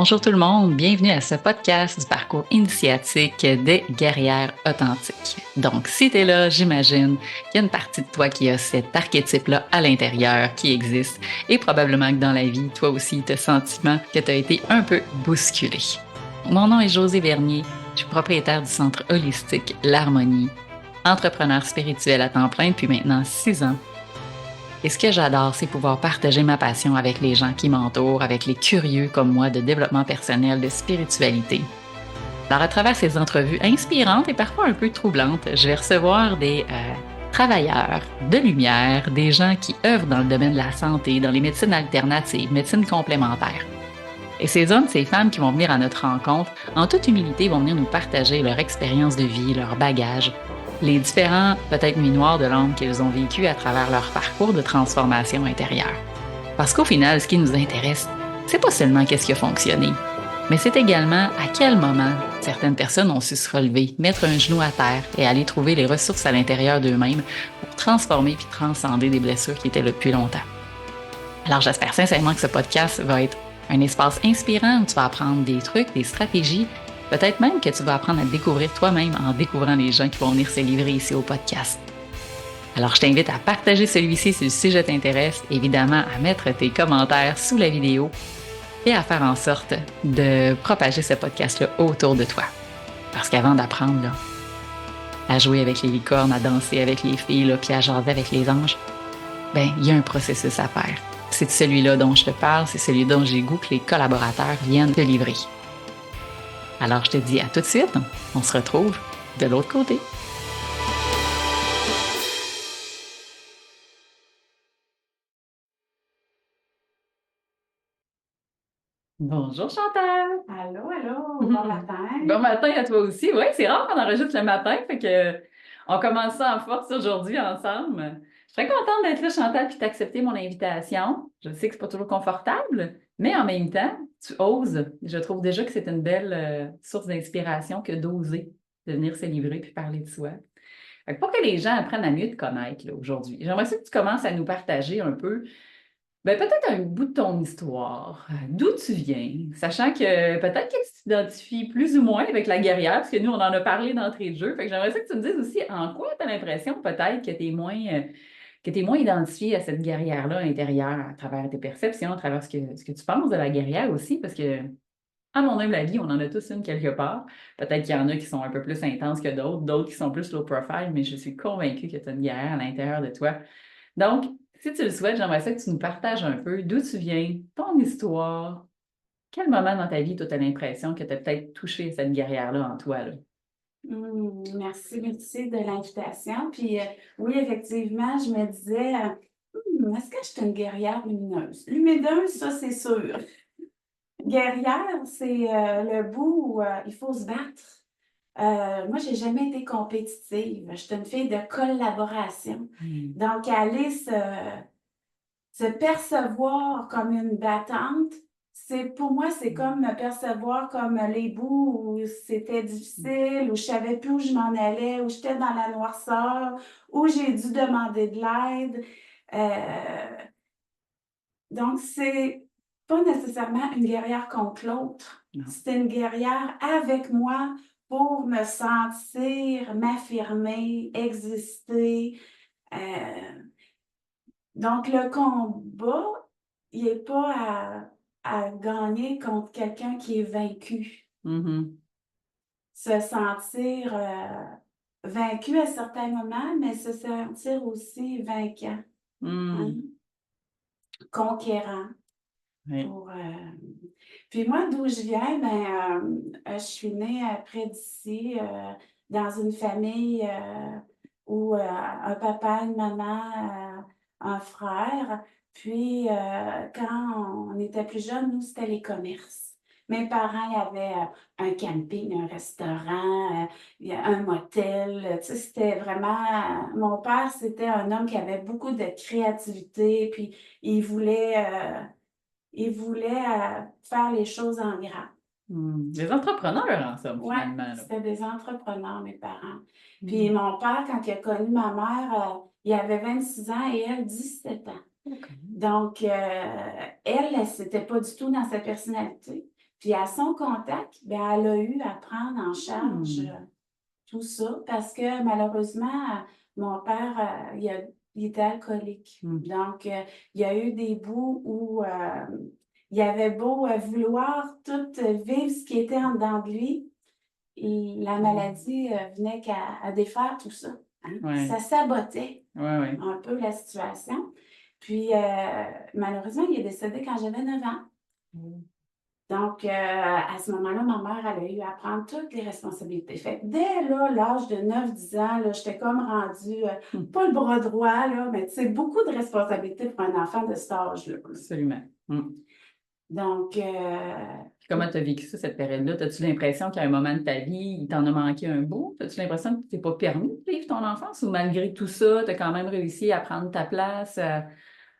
Bonjour tout le monde, bienvenue à ce podcast du parcours initiatique des guerrières authentiques. Donc, si tu es là, j'imagine qu'il y a une partie de toi qui a cet archétype-là à l'intérieur qui existe et probablement que dans la vie, toi aussi, tu as le sentiment que tu as été un peu bousculé. Mon nom est Josée Bernier, je suis propriétaire du centre holistique L'Harmonie, entrepreneur spirituel à temps plein depuis maintenant 6 ans. Et ce que j'adore, c'est pouvoir partager ma passion avec les gens qui m'entourent, avec les curieux comme moi de développement personnel, de spiritualité. Alors, à travers ces entrevues inspirantes et parfois un peu troublantes, je vais recevoir des travailleurs de lumière, des gens qui œuvrent dans le domaine de la santé, dans les médecines alternatives, médecines complémentaires. Et ces hommes, ces femmes qui vont venir à notre rencontre, en toute humilité, vont venir nous partager leur expérience de vie, leur bagage, les différents, peut-être nuits noires de l'âme qu'ils ont vécues à travers leur parcours de transformation intérieure. Parce qu'au final, ce qui nous intéresse, c'est pas seulement qu'est-ce qui a fonctionné, mais c'est également à quel moment certaines personnes ont su se relever, mettre un genou à terre et aller trouver les ressources à l'intérieur d'eux-mêmes pour transformer puis transcender des blessures qui étaient là depuis longtemps. Alors j'espère sincèrement que ce podcast va être un espace inspirant où tu vas apprendre des trucs, des stratégies, peut-être même que tu vas apprendre à te découvrir toi-même en découvrant les gens qui vont venir se livrer ici au podcast. Alors je t'invite à partager celui-ci si le sujet t'intéresse, évidemment à mettre tes commentaires sous la vidéo et à faire en sorte de propager ce podcast-là autour de toi. Parce qu'avant d'apprendre là, à jouer avec les licornes, à danser avec les filles, là, puis à jaser avec les anges, ben il y a un processus à faire. C'est de celui-là dont je te parle, c'est celui dont j'ai goût que les collaborateurs viennent te livrer. Alors je te dis à tout de suite, on se retrouve de l'autre côté. Bonjour Chantal! Allô, allô, bon matin. Bon matin à toi aussi. Oui, c'est rare qu'on enregistre le matin, fait que on commence ça en force aujourd'hui ensemble. Je suis très contente d'être là, Chantal, puis d'accepter mon invitation. Je sais que c'est pas toujours confortable, mais en même temps, tu oses. Je trouve déjà que c'est une belle source d'inspiration que d'oser, de venir se livrer puis parler de soi. Fait que pour que les gens apprennent à mieux te connaître là, aujourd'hui, j'aimerais ça que tu commences à nous partager un peu ben, peut-être un bout de ton histoire, d'où tu viens, sachant que peut-être que tu t'identifies plus ou moins avec la guerrière, parce que nous, on en a parlé d'entrée de jeu. Fait que j'aimerais ça que tu me dises aussi en quoi tu as l'impression peut-être que tu es moins identifié à cette guerrière-là intérieure, à travers tes perceptions, à travers ce que tu penses de la guerrière aussi, parce que, à mon humble avis, on en a tous une quelque part. Peut-être qu'il y en a qui sont un peu plus intenses que d'autres, d'autres qui sont plus low profile, mais je suis convaincue que tu as une guerrière à l'intérieur de toi. Donc, si tu le souhaites, j'aimerais ça que tu nous partages un peu d'où tu viens, ton histoire, quel moment dans ta vie tu as l'impression que tu as peut-être touché cette guerrière-là en toi, là? Merci de l'invitation. Puis oui, effectivement, je me disais, est-ce que je suis une guerrière lumineuse? Lumineuse, ça, c'est sûr. Guerrière, c'est le bout où il faut se battre. Moi, j'ai jamais été compétitive. Je suis une fille de collaboration. Donc, aller se percevoir comme une battante, pour moi, c'est comme me percevoir comme les bouts où c'était difficile, où je savais plus où je m'en allais, où j'étais dans la noirceur, où j'ai dû demander de l'aide. Euh, donc, c'est pas nécessairement une guerrière contre l'autre. Non. C'est une guerrière avec moi pour me sentir, m'affirmer, exister. Euh, donc, le combat, il n'est pas à gagner contre quelqu'un qui est vaincu. Mhm. Se sentir vaincu à certains moments, mais se sentir aussi vainquant, hein, Mm. conquérant. Oui. Pour, Puis moi, d'où je viens, je suis née près d'ici, dans une famille où un papa, une maman, un frère. Puis quand on était plus jeunes, nous, c'était les commerces. Mes parents, il y avait un camping, un restaurant, il y a un motel. Tu sais, c'était vraiment... Mon père, c'était un homme qui avait beaucoup de créativité, puis il voulait... faire les choses en grand. Des entrepreneurs en somme, Oui, finalement, là. c'était des entrepreneurs, mes parents. Puis Mm. mon père, quand il a connu ma mère, il avait 26 ans et elle 17 ans. OK. Donc, elle, c'était pas du tout dans sa personnalité. Puis à son contact, bien, elle a eu à prendre en charge tout ça parce que malheureusement, mon père, il était alcoolique. Donc, il y a eu des bouts où il avait beau vouloir tout vivre ce qui était en dedans de lui, la maladie venait qu'à défaire tout ça. Hein? Ouais. Ça sabotait Ouais. un peu la situation. Puis, malheureusement, il est décédé quand j'avais 9 ans. Donc, à ce moment-là, ma mère, elle a eu à prendre toutes les responsabilités. Fait que dès là, l'âge de 9-10 ans, là, j'étais comme rendue, pas le bras droit, là, mais tu sais, beaucoup de responsabilités pour un enfant de cet âge-là. Absolument. Donc, comment tu as vécu ça, cette période-là? As-tu l'impression qu'à un moment de ta vie, il t'en a manqué un bout? As-tu l'impression que tu t'es pas permis de vivre ton enfance ou malgré tout ça, tu as quand même réussi à prendre ta place, à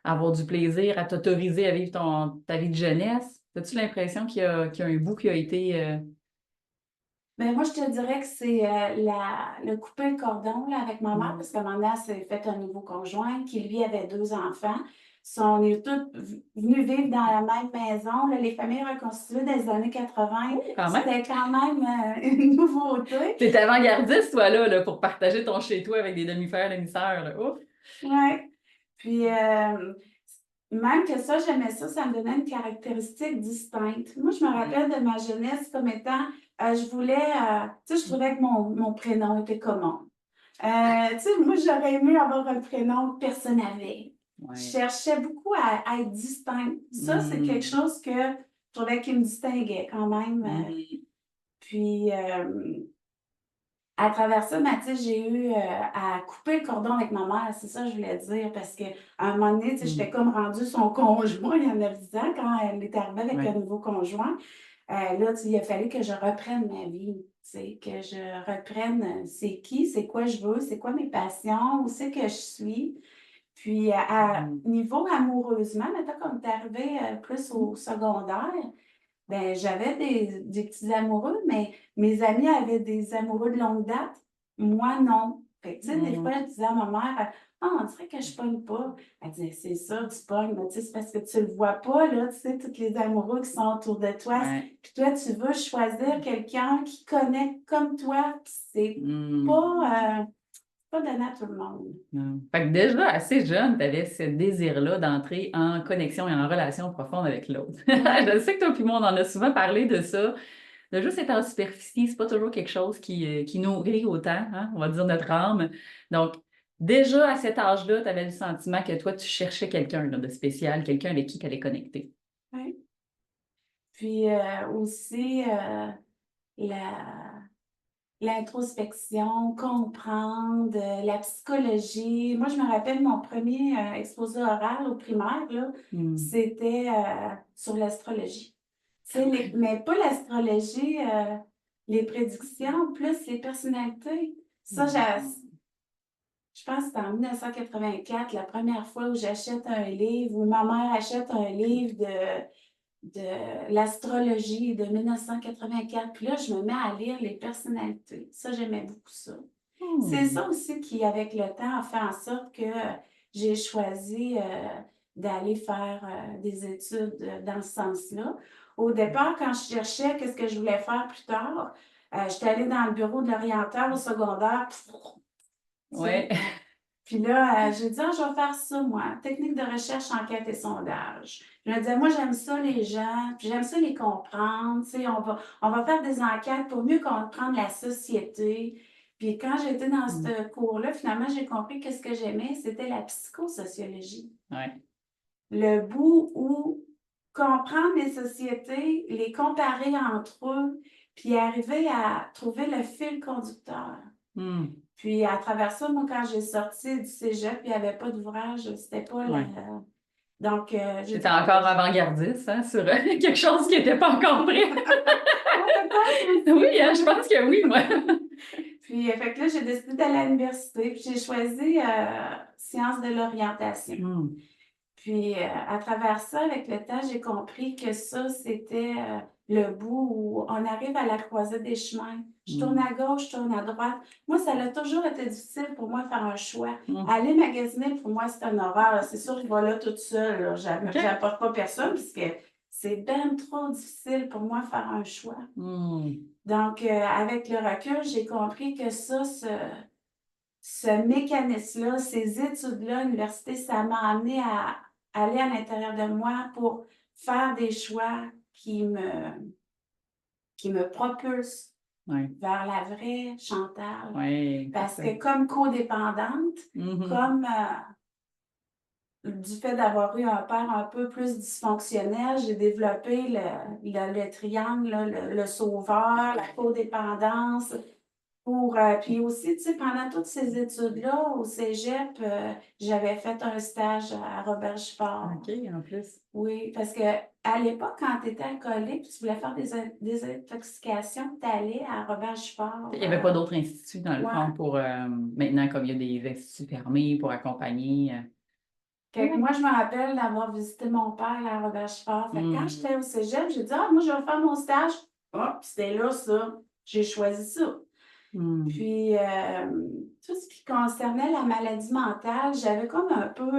avoir du plaisir, à t'autoriser à vivre ta vie de jeunesse? As-tu l'impression qu'il y a un bout qui a été... ben, moi, je te dirais que c'est le couper le cordon là, avec ma mère, parce qu'à un moment donné, elle s'est fait un nouveau conjoint qui, lui, avait 2 enfants. On est tous venus vivre dans la même maison. Là, les familles reconstituées des années 80, c'était quand même une nouveauté. T'es avant-gardiste, toi, là, pour partager ton chez-toi avec des demi-frères, demi-sœurs. Ouf! Oui. Puis, même que ça, j'aimais ça, ça me donnait une caractéristique distincte. Moi, je me rappelle de ma jeunesse comme étant, je voulais, tu sais, je trouvais que mon prénom était commun. Tu sais, moi, j'aurais aimé avoir un prénom que personne n'avait. Ouais. Je cherchais beaucoup à être distincte. Ça, c'est quelque chose que je trouvais qui me distinguait quand même. Puis, à travers ça, Mathilde, j'ai eu à couper le cordon avec ma mère, c'est ça que je voulais dire, parce qu'à un moment donné, j'étais comme rendue son conjoint il y en a 10 ans, quand elle est arrivée avec un nouveau conjoint. Là, il a fallu que je reprenne ma vie, que je reprenne c'est qui, c'est quoi je veux, c'est quoi mes passions, où c'est que je suis. Puis, à niveau amoureusement, maintenant, comme tu es arrivé plus au secondaire, ben, j'avais des petits amoureux, mais mes amis avaient des amoureux de longue date. Moi, non. Fait que, tu sais, des fois, je disais à ma mère, ah, on dirait que je pogne pas. Elle disait, c'est ça, tu pognes, mais tu sais, c'est parce que tu le vois pas, là, tu sais, tous les amoureux qui sont autour de toi. Puis toi, tu veux choisir quelqu'un qui connaît comme toi, puis c'est pas donné à tout le monde. Fait que déjà, assez jeune, tu avais ce désir-là d'entrer en connexion et en relation profonde avec l'autre. Je sais que toi et moi, on en a souvent parlé de ça. De juste être en superficie, c'est pas toujours quelque chose qui nourrit autant, hein, on va dire notre âme. Donc, déjà à cet âge-là, tu avais le sentiment que toi, tu cherchais quelqu'un de spécial, quelqu'un avec qui tu allais connecter. Oui. Puis aussi, l'introspection, comprendre, la psychologie. Moi, je me rappelle mon premier exposé oral au primaire, là, c'était sur l'astrologie. Mais pas l'astrologie, les prédictions, plus les personnalités. Ça, je pense que c'était en 1984, la première fois où j'achète un livre, où ma mère achète un livre de l'astrologie de 1984. Puis là, je me mets à lire les personnalités. Ça, j'aimais beaucoup ça. C'est ça aussi qui, avec le temps, a fait en sorte que j'ai choisi d'aller faire des études dans ce sens-là. Au départ, quand je cherchais qu'est-ce que je voulais faire plus tard, j'étais allée dans le bureau de l'orienteur au secondaire. Ouais. Puis là, j'ai dit, je vais faire ça, moi, technique de recherche, enquête et sondage. Je me disais, moi, j'aime ça, les gens, puis j'aime ça les comprendre. Tu sais, on va faire des enquêtes pour mieux comprendre la société. Puis quand j'étais dans ce cours-là, finalement, j'ai compris que ce que j'aimais, c'était la psychosociologie. Ouais. Le bout où comprendre les sociétés, les comparer entre eux, puis arriver à trouver le fil conducteur. Puis à travers ça, moi, quand j'ai sorti du cégep, il n'y avait pas d'ouvrage, c'était pas Donc, j'étais encore avant-gardiste, hein, sur quelque chose qui n'était pas encore prêt. Oui, hein, je pense que oui, moi. Puis, fait que là, j'ai décidé d'aller à l'université, puis j'ai choisi sciences de l'orientation. Puis, à travers ça, avec le temps, j'ai compris que ça, c'était le bout où on arrive à la croisée des chemins. Je tourne à gauche, je tourne à droite. Moi, ça a toujours été difficile pour moi de faire un choix. Aller magasiner, pour moi, c'est un horreur. C'est sûr que je vais là toute seule. Je n'apporte pas personne, puisque c'est bien trop difficile pour moi de faire un choix. Hmm. Donc, avec le recul, j'ai compris que ça, ce mécanisme-là, ces études-là à l'université, ça m'a amené à aller à l'intérieur de moi pour faire des choix qui me propulsent Ouais. vers la vraie Chantal. Ouais, Parce c'est ça. que comme codépendante, Mhm. comme du fait d'avoir eu un père un peu plus dysfonctionnel, j'ai développé le triangle, là, le sauveur, la codépendance. Puis aussi, tu sais, pendant toutes ces études-là, au cégep, j'avais fait un stage à Robert Giffard. OK, en plus. Oui, parce que à l'époque, quand tu étais alcoolique, tu voulais faire des intoxications, tu allais à Robert Giffard. Il n'y avait pas d'autres instituts, dans le Ouais. fond, pour... maintenant, comme il y a des instituts fermés pour accompagner... Fait que moi, je me rappelle d'avoir visité mon père à Robert Giffard. Fait que quand j'étais au cégep, j'ai dit, ah, moi, je vais faire mon stage. Ah, puis c'était là, ça. J'ai choisi ça. Hmm. Puis, tout ce qui concernait la maladie mentale, j'avais comme un peu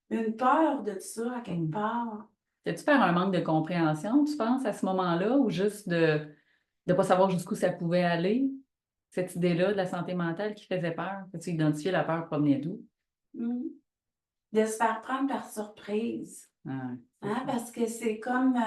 une peur de ça, à quelque part. T'as-tu peur un manque de compréhension, tu penses, à ce moment-là, ou juste de ne pas savoir jusqu'où ça pouvait aller? Cette idée-là de la santé mentale qui faisait peur? As-tu identifié la peur provenait d'où? Mm. De se faire prendre par surprise. Ah, c'est Hein? ça. Parce que c'est comme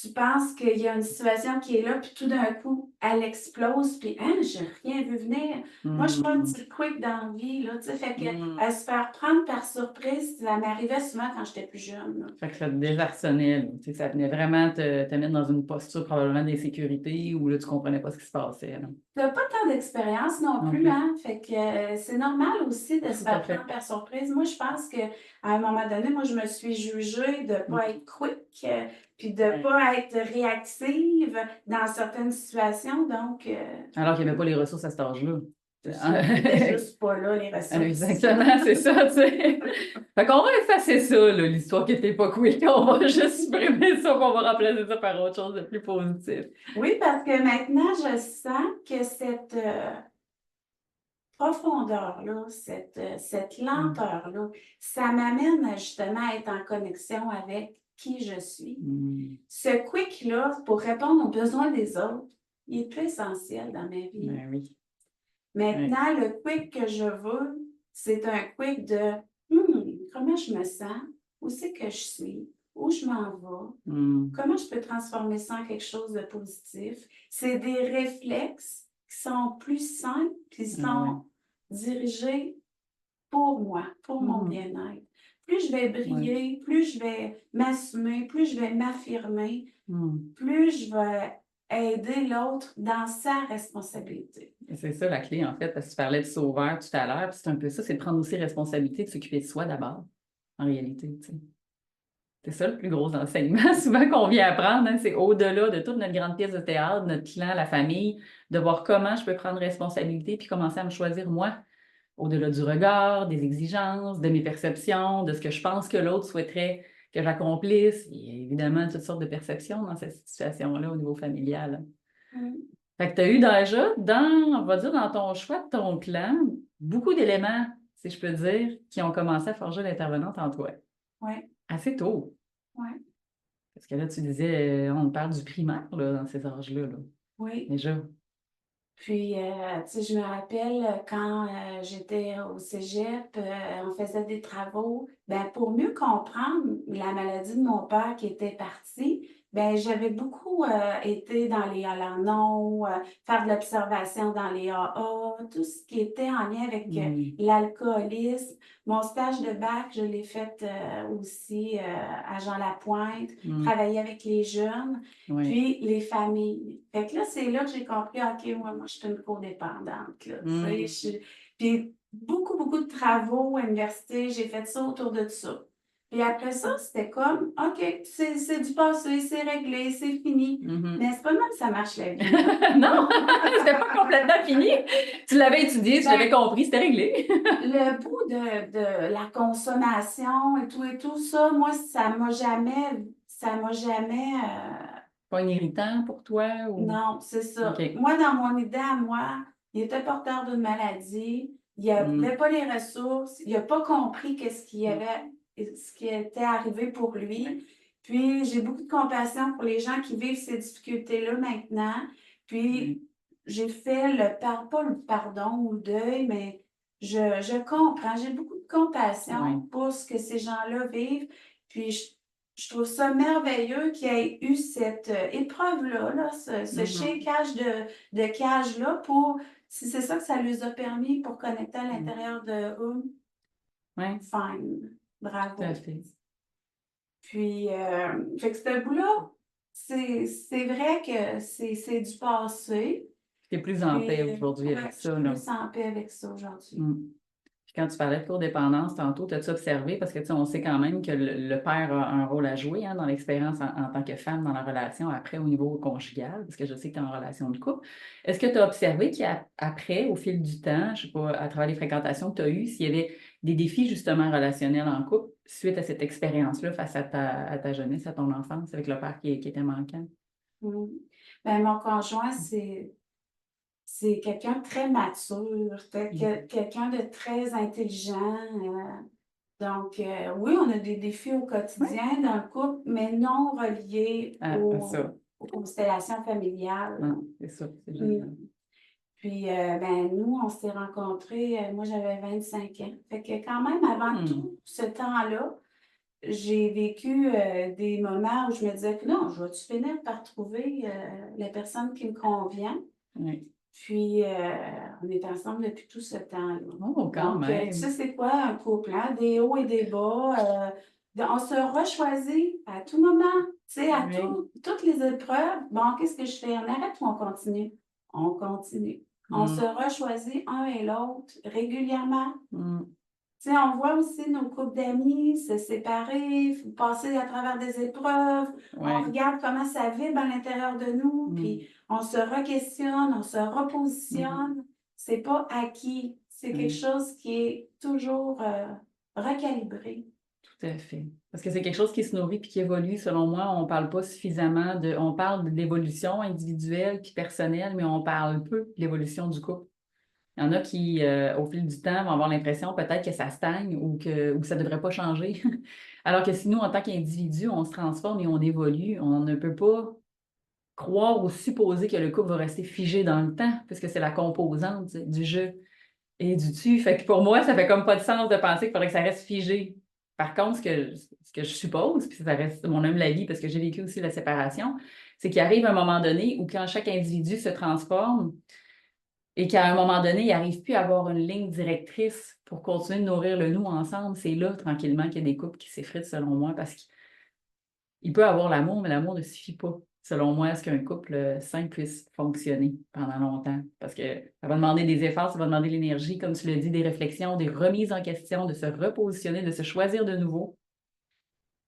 tu penses qu'il y a une situation qui est là, puis tout d'un coup, elle explose, puis hein, j'ai rien vu venir. Moi, je suis pas une Hmm. petite quick dans la vie, là, tu sais, fait que Hmm. à se faire prendre par surprise, ça m'arrivait souvent quand j'étais plus jeune, là. Fait que ça te désarçonnait, là. Tu sais, ça venait vraiment te mettre dans une posture probablement d'insécurité où là, tu comprenais pas ce qui se passait, là. T'as pas tant d'expérience non Non plus, plus. hein? Fait que c'est normal aussi de se Tout à faire fait. prendre par surprise. Moi, je pense qu'à un moment donné, moi, je me suis jugée de Hmm. pas être quick, puis de Ouais. pas être réactive dans certaines situations. Donc, Alors qu'il n'y avait pas les ressources à cet âge-là. c'était juste pas là, les ressources. Exactement, c'est ça, tu sais. Fait qu'on va effacer ça, là, l'histoire qui était pas cool. On va juste supprimer ça, puis on va remplacer ça par autre chose de plus positif. Oui, parce que maintenant, je sens que cette profondeur-là, cette Mm. lenteur-là, ça m'amène justement à être en connexion avec qui je suis. Mm. Ce quick-là, pour répondre aux besoins des autres, il est plus essentiel dans ma vie. Ben oui. Maintenant, le quick que je veux, c'est un quick de comment je me sens, où c'est que je suis, où je m'en vais, Mm. comment je peux transformer ça en quelque chose de positif. C'est des réflexes qui sont plus simples, qui Ah ouais. sont dirigés pour moi, pour mon Mm. bien-être. Plus je vais Ouais. briller, plus je vais m'assumer, plus je vais m'affirmer, Mm. plus je vais aider l'autre dans sa responsabilité. Et c'est ça la clé, en fait, parce que tu parlais de sauveur tout à l'heure, puis c'est un peu ça, c'est de prendre aussi responsabilité de s'occuper de soi d'abord, en réalité, tu sais. C'est ça le plus gros enseignement souvent qu'on vient apprendre, hein, c'est au-delà de toute notre grande pièce de théâtre, notre clan, la famille, de voir comment je peux prendre responsabilité puis commencer à me choisir moi, au-delà du regard, des exigences, de mes perceptions, de ce que je pense que l'autre souhaiterait que j'accomplisse. Il y a évidemment toutes sortes de perceptions dans cette situation-là au niveau familial. Mm. Fait que tu as eu déjà, on va dire, dans ton choix de ton clan, beaucoup d'éléments, si je peux dire, qui ont commencé à forger l'intervenante en toi. Oui, Assez tôt. oui, Parce que là, tu disais, on parle du primaire, là, dans ces âges-là, là. oui. Déjà. Puis, tu sais, je me rappelle quand j'étais au cégep, on faisait des travaux. Ben, pour mieux comprendre la maladie de mon père qui était parti, ben, j'avais beaucoup été dans les Alanon, faire de l'observation dans les AA, tout ce qui était en lien avec Mm. l'alcoolisme. Mon stage de bac, je l'ai fait aussi à Jean-Lapointe, Mm. travailler avec les jeunes. Ouais. Puis les familles. Fait que là, c'est là que j'ai compris, OK, moi, je suis une codépendante, là, tu sais, Mm. Puis beaucoup, beaucoup de travaux à l'université, j'ai fait ça autour de ça. Puis après ça, c'était comme, OK, c'est du passé, c'est réglé, c'est fini. Mhm. Mais c'est pas même ça marche la vie, hein. Non, c'était pas complètement fini. Tu l'avais étudié, tu l'avais Ben, compris, c'était réglé. le bout de la consommation et tout ça, moi, ça m'a jamais Pas un irritant pour toi ou... non, c'est ça. OK. Moi, dans mon idée à moi, il était porteur d'une maladie, il n'avait Mm. pas les ressources, il n'a pas compris qu'est-ce qui avait, ce qui était arrivé pour lui. Puis, j'ai beaucoup de compassion pour les gens qui vivent ces difficultés-là maintenant. Puis, j'ai fait pas le pardon ou le deuil, mais je comprends. J'ai beaucoup de compassion Oui. pour ce que ces gens-là vivent. Puis, je trouve ça merveilleux qu'il y ait eu cette épreuve-là, là, ce Mhm. shakeage de cage-là pour, si c'est ça que ça lui a permis pour connecter à Mm. l'intérieur de eux, Oui, fine. tout à Bravo. fait. Puis, fait que ce bout-là, c'est vrai que c'est du passé. Tu es plus en paix Puis, aujourd'hui ouais, avec je suis ça, là. plus en paix avec ça aujourd'hui. Mm. Puis quand tu parlais de codépendance tantôt, as-tu observé, parce que tu sais, on sait quand même que le père a un rôle à jouer dans l'expérience en tant que femme dans la relation après au niveau conjugal, parce que je sais que tu es en relation de couple. Est-ce que tu as observé qu'après, au fil du temps, je sais pas, à travers les fréquentations que tu as eues, s'il y avait des défis justement relationnels en couple suite à cette expérience-là face à ta jeunesse, à ton enfance, avec le père qui était manquant? Mm. Ben, mon conjoint, c'est quelqu'un de très mature, Mm. quelqu'un de très intelligent. Donc, oui, on a des défis au Oui, quotidien dans le couple, mais non reliés à ça. aux constellations familiales. Non, c'est ça, c'est Mm. génial. Puis, ben, nous, on s'est rencontrés, moi, j'avais 25 ans. Fait que quand même, avant Hmm. tout ce temps-là, j'ai vécu des moments où je me disais que non, je vais-tu finir par trouver la personne qui me convient? Oui. Puis, on est ensemble depuis tout ce temps-là. Oh, quand Donc, tu sais, même. c'est quoi un couple, hein? Des hauts et des bas. On se rechoisit à tout moment, tu sais, Oui. toutes les épreuves. Bon, qu'est-ce que je fais? On arrête ou on continue? On continue. On se Hmm. rechoisit un et l'autre régulièrement. Hmm. Tu sais, on voit aussi nos couples d'amis se séparer, passer à travers des épreuves. On Oui. regarde comment ça vibre à l'intérieur de nous, Hmm. puis on se re-questionne, on se Mhm. repositionne. C'est pas acquis. C'est quelque Oui, chose qui est toujours recalibré. tout à fait. Parce que c'est quelque chose qui se nourrit puis qui évolue. Selon moi, on parle pas suffisamment de. On parle de l'évolution individuelle puis personnelle, mais on parle peu de l'évolution du couple. Il y en a qui, au fil du temps, vont avoir l'impression peut-être que ça stagne ou que ça ne devrait pas changer. Alors que si nous, en tant qu'individu, on se transforme et on évolue, on ne peut pas croire ou supposer que le couple va rester figé dans le temps, puisque c'est la composante du jeu et du tu. Fait que pour moi, ça fait comme pas de sens de penser qu'il faudrait que ça reste figé. Par contre, ce que je suppose, puis ça reste mon humble avis, parce que j'ai vécu aussi la séparation, c'est qu'il arrive un moment donné où quand chaque individu se transforme et qu'à un moment donné, il n'arrive plus à avoir une ligne directrice pour continuer de nourrir le nous ensemble, c'est là, tranquillement, qu'il y a des couples qui s'effritent, selon moi, parce qu'il peut avoir l'amour, mais l'amour ne suffit pas, selon moi, à ce qu'un couple sain puisse fonctionner pendant longtemps. Parce que ça va demander des efforts, ça va demander de l'énergie, comme tu l'as dit, des réflexions, des remises en question, de se repositionner, de se choisir de nouveau.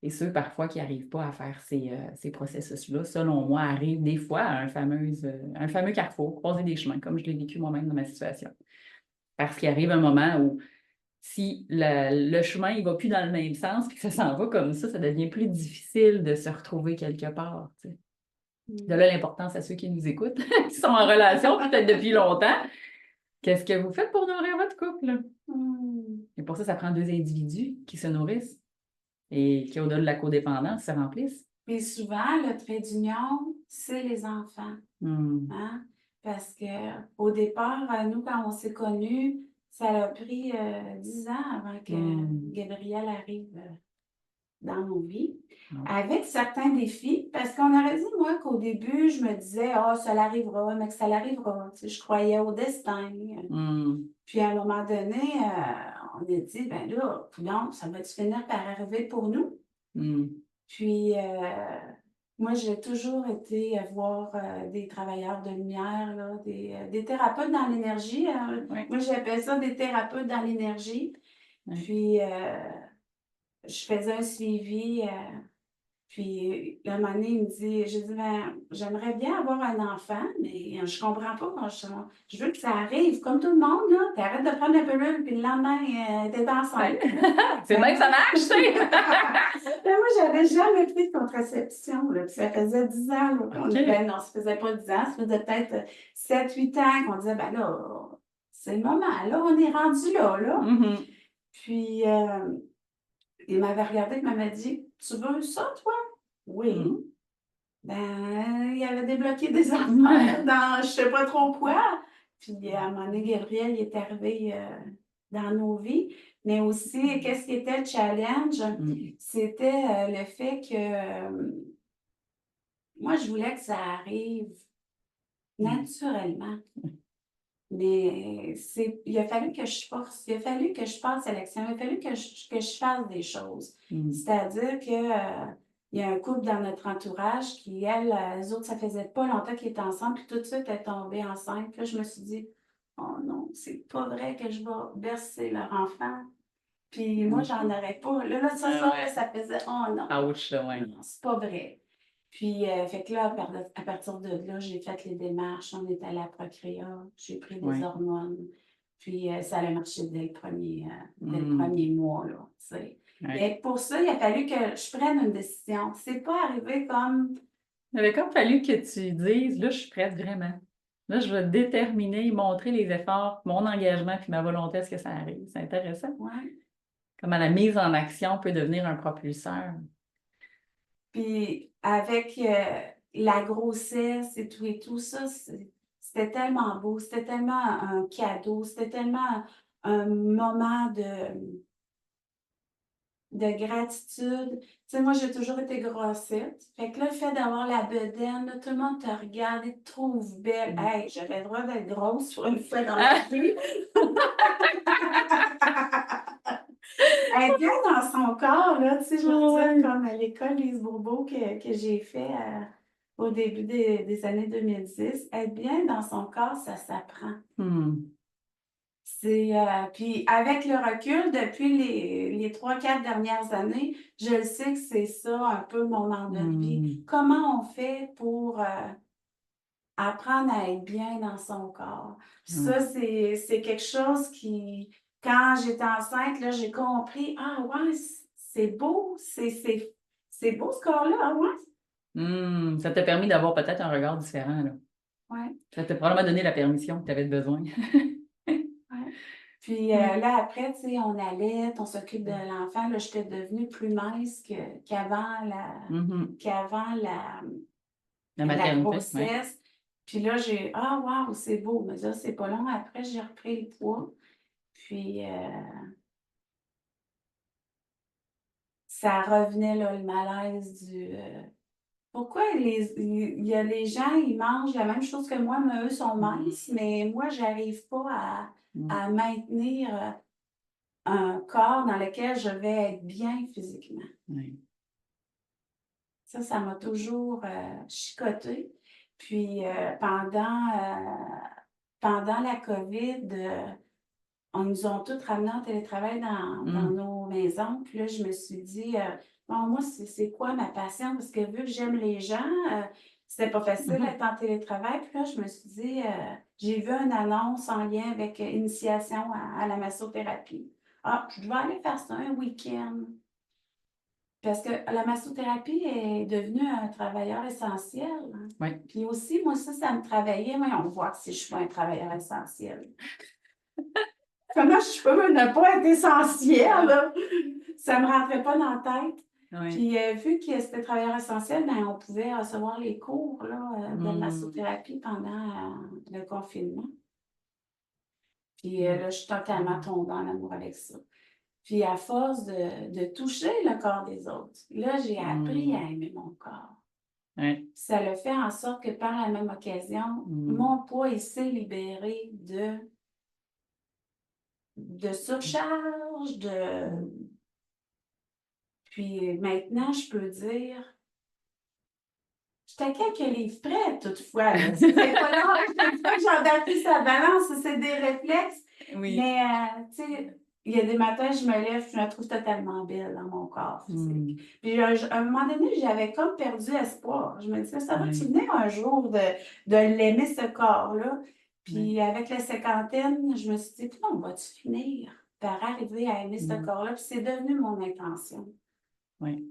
Et ceux, parfois, qui n'arrivent pas à faire ces processus-là, selon moi, arrivent des fois à un fameux carrefour, croiser des chemins, comme je l'ai vécu moi-même dans ma situation. Parce qu'il arrive un moment où si le chemin ne va plus dans le même sens, puis que ça s'en va comme ça devient plus difficile de se retrouver quelque part. Tu sais. De Mm. là l'importance à ceux qui nous écoutent, qui sont en relation peut-être depuis longtemps. Qu'est-ce que vous faites pour nourrir votre couple? Mm. Et pour ça, ça prend deux individus qui se nourrissent et qui, au-delà de la codépendance, se remplissent. Puis souvent, le trait d'union, c'est les enfants. Hmm. Hein? Parce que au départ, nous, quand on s'est connus, ça a pris 10 ans avant que Hmm. Gabriel arrive dans nos vies, Ah. avec certains défis. Parce qu'on aurait dit, moi, qu'au début, je me disais, ah, ça l'arrivera, mais que ça l'arrivera. Tu sais, je croyais au destin. Hmm. Puis à un moment donné, on a dit, ben là, non, ça va-tu finir par arriver pour nous? Hmm. Puis, moi, j'ai toujours été voir des travailleurs de lumière, là, des thérapeutes dans l'énergie. Oui. Moi, j'appelle ça des thérapeutes dans l'énergie. Oui. Puis, je faisais un suivi. Puis, un moment donné, il me dit, j'ai dit, ben, j'aimerais bien avoir un enfant, mais je comprends pas quand je veux que ça arrive, comme tout le monde, là. T'arrêtes de prendre la pilule, puis le lendemain, t'es enceinte. C'est Ben, même que ça marche, tu sais. ben, moi, j'avais jamais pris de contraception, là, puis ça faisait 10 ans, là, OK. ben non, ça faisait pas 10 ans, ça faisait peut-être 7, 8 ans qu'on disait, ben là, c'est le moment, là, on est rendu là, là. Mhm. Puis, il m'avait regardé, il m'avait dit, tu veux ça, toi? Oui. Ben, il avait débloqué des affaires dans je sais pas trop quoi. Puis à un moment donné, Gabriel il est arrivé dans nos vies. Mais aussi, qu'est-ce qui était le challenge? C'était le fait que moi, je voulais que ça arrive naturellement. Mais il a fallu que je force, il a fallu que je passe à l'action, il a fallu que je fasse des choses. C'est-à-dire que il y a un couple dans notre entourage qui, les autres, ça faisait pas longtemps qu'ils étaient ensemble, puis tout de suite, elle est tombée enceinte. Puis là, je me suis dit, oh non, c'est pas vrai que je vais bercer leur enfant. Puis moi, j'en aurais pas. Là, ça faisait, oh non. Ouch, ouais. Non, c'est pas vrai. Puis, fait que là, à partir de là, j'ai fait les démarches, on est allé à Procréa, j'ai pris des hormones. Puis, ça a marché dès le premier mois, là, tu sais. Et pour ça, il a fallu que je prenne une décision. C'est pas arrivé comme... Il avait comme fallu que tu dises, là, je suis prête vraiment. Là, je vais déterminer, montrer les efforts, mon engagement puis ma volonté à ce que ça arrive. C'est intéressant. Ouais. Comment la mise en action peut devenir un propulseur. Puis avec la grossesse et tout ça, c'était tellement beau, c'était tellement un cadeau, c'était tellement un moment de gratitude. Tu sais, moi, j'ai toujours été grossette. Fait que là, le fait d'avoir la bedaine, là, tout le monde te regarde et te trouve belle. Hey, j'avais le droit d'être grosse pour une fois dans ma vie. Elle est bien dans son corps, là, tu sais, je veux dire, comme à l'école Lise Bourbeau que j'ai fait au début des années 2010. Être bien dans son corps, ça s'apprend. Puis avec le recul, depuis les 3-4 dernières années, je le sais que c'est ça un peu mon envie de vie. Comment on fait pour apprendre à être bien dans son corps? Ça, c'est quelque chose qui, quand j'étais enceinte, là, j'ai compris, ah ouais, c'est beau, c'est beau ce corps-là, ah ouais. Ça t'a permis d'avoir peut-être un regard différent, là. Ouais. Ça t'a probablement donné la permission que tu avais besoin. Ouais. Puis là, après, tu sais, on allait, on s'occupe de l'enfant. Là, j'étais devenue plus mince qu'avant La la maternité, grossesse. Puis là, ah, waouh, c'est beau. Mais là, c'est pas long. Après, j'ai repris le poids. Puis ça revenait, là, le malaise du. Pourquoi il y a les gens, ils mangent la même chose que moi, mais eux sont minces, mais moi, j'arrive pas à maintenir un corps dans lequel je vais être bien physiquement. Ça m'a toujours chicoté. Puis pendant la COVID, on nous a tous ramenés en télétravail dans nos maisons. Puis là, je me suis dit, bon, moi, c'est quoi ma passion? Parce que vu que j'aime les gens, c'était pas facile d'être en télétravail. Puis là, je me suis dit, j'ai vu une annonce en lien avec initiation à la massothérapie. Ah, je devais aller faire ça un week-end. Parce que la massothérapie est devenue un travailleur essentiel. Puis aussi, moi, ça me travaillait. Mais on voit si je suis pas un travailleur essentiel. Comment je peux ne pas être essentiel? Là? Ça me rentrait pas dans la tête. Puis vu que c'était travailleur essentiel, ben, on pouvait recevoir les cours là, de massothérapie pendant le confinement. Puis là, je suis totalement tombée en amour avec ça. Puis à force de toucher le corps des autres, là, j'ai appris à aimer mon corps. Ça le fait en sorte que par la même occasion, mon poids, il s'est libéré de surcharge, Puis maintenant, je peux dire, j'étais quelques livres près toutefois. C'est pas long, chaque fois que j'en appuie sa balance, c'est des réflexes. Mais, tu sais, il y a des matins, je me lève, je me trouve totalement belle dans mon corps physique. Puis, à un moment donné, j'avais comme perdu espoir. Je me disais, ça va-tu venir un jour de l'aimer, ce corps-là? Puis, avec la cinquantaine, je me suis dit, non, vas-tu finir par arriver à aimer ce corps-là? Puis, c'est devenu mon intention. Puis,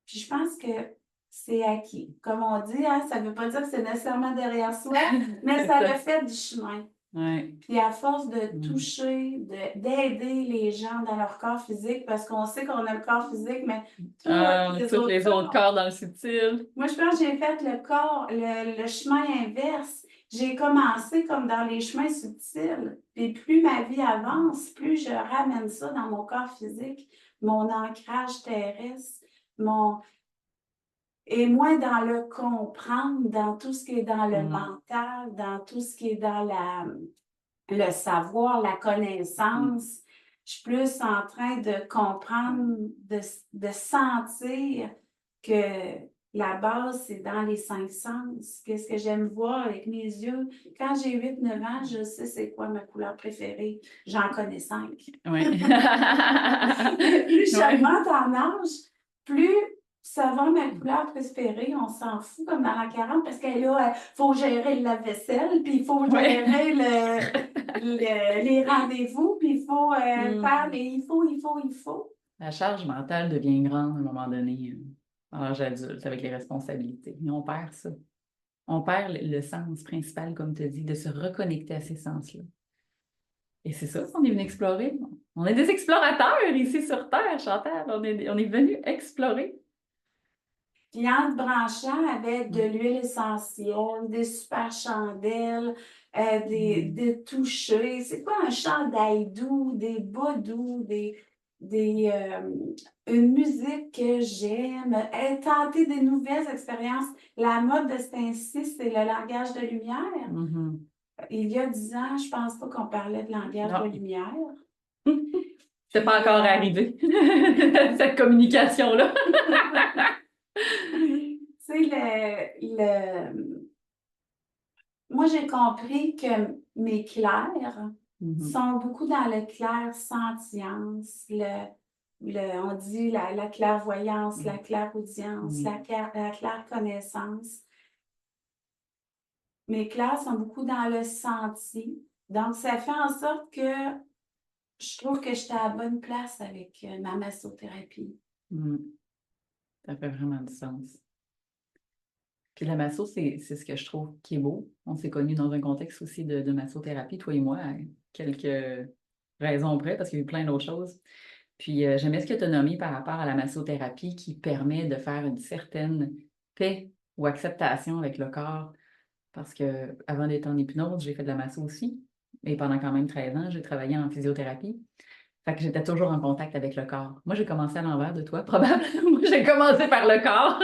je pense que c'est acquis. Comme on dit, hein, ça ne veut pas dire que c'est nécessairement derrière soi, mais ça le fait du chemin. Ouais. Puis à force de toucher, d'aider les gens dans leur corps physique, parce qu'on sait qu'on a le corps physique, mais Tous les autres corps dans le subtil. moi, je pense que j'ai fait le chemin inverse. J'ai commencé comme dans les chemins subtils. Puis plus ma vie avance, plus je ramène ça dans mon corps physique, mon ancrage terrestre, et moins dans le comprendre, dans tout ce qui est dans le mental, dans tout ce qui est dans le savoir, la connaissance. Je suis plus en train de comprendre, de sentir que la base, c'est dans les 5 sens. Qu'est-ce que j'aime voir avec mes yeux? Quand j'ai 8, 9 ans, je sais c'est quoi ma couleur préférée. J'en connais 5. Oui. Plus j'augmente en âge, plus savoir ma couleur préférée, on s'en fout comme dans la 40 parce que là, il faut gérer le lave-vaisselle, puis il faut gérer les rendez-vous, puis il faut faire les il faut. La charge mentale devient grande à un moment donné, à l'âge adulte, avec les responsabilités. Et on perd ça. On perd le sens principal, comme tu as dit, de se reconnecter à ces sens-là. Et c'est ça qu'on est venu explorer. On est des explorateurs ici sur Terre, Chantal. On est venu explorer. Puis en te branchant avec de l'huile essentielle, des super chandelles, des touchés. C'est quoi un chandail doux, des bas doux, une musique que j'aime, tenter des nouvelles expériences. La mode de ce temps-ci, c'est le langage de lumière. Il y a 10 ans, je pense pas qu'on parlait de langage de lumière. C'est pas encore arrivé, cette communication-là. Tu sais, moi, j'ai compris que mes clairs sont beaucoup dans le clair sentience, on dit la clairvoyance, la clairaudience, la claire connaissance. Mes clairs sont beaucoup dans le senti. Donc, ça fait en sorte que je trouve que j'étais à la bonne place avec ma massothérapie. Ça fait vraiment du sens. Puis la masso, c'est ce que je trouve qui est beau. On s'est connus dans un contexte aussi de massothérapie, toi et moi, à quelques raisons près, parce qu'il y a eu plein d'autres choses. Puis j'aimais ce que tu as nommé par rapport à la massothérapie qui permet de faire une certaine paix ou acceptation avec le corps. Parce que avant d'être en hypnose, j'ai fait de la masso aussi. Et pendant quand même 13 ans, j'ai travaillé en physiothérapie. Fait que j'étais toujours en contact avec le corps. Moi, j'ai commencé à l'envers de toi, probablement. Moi, j'ai commencé par le corps.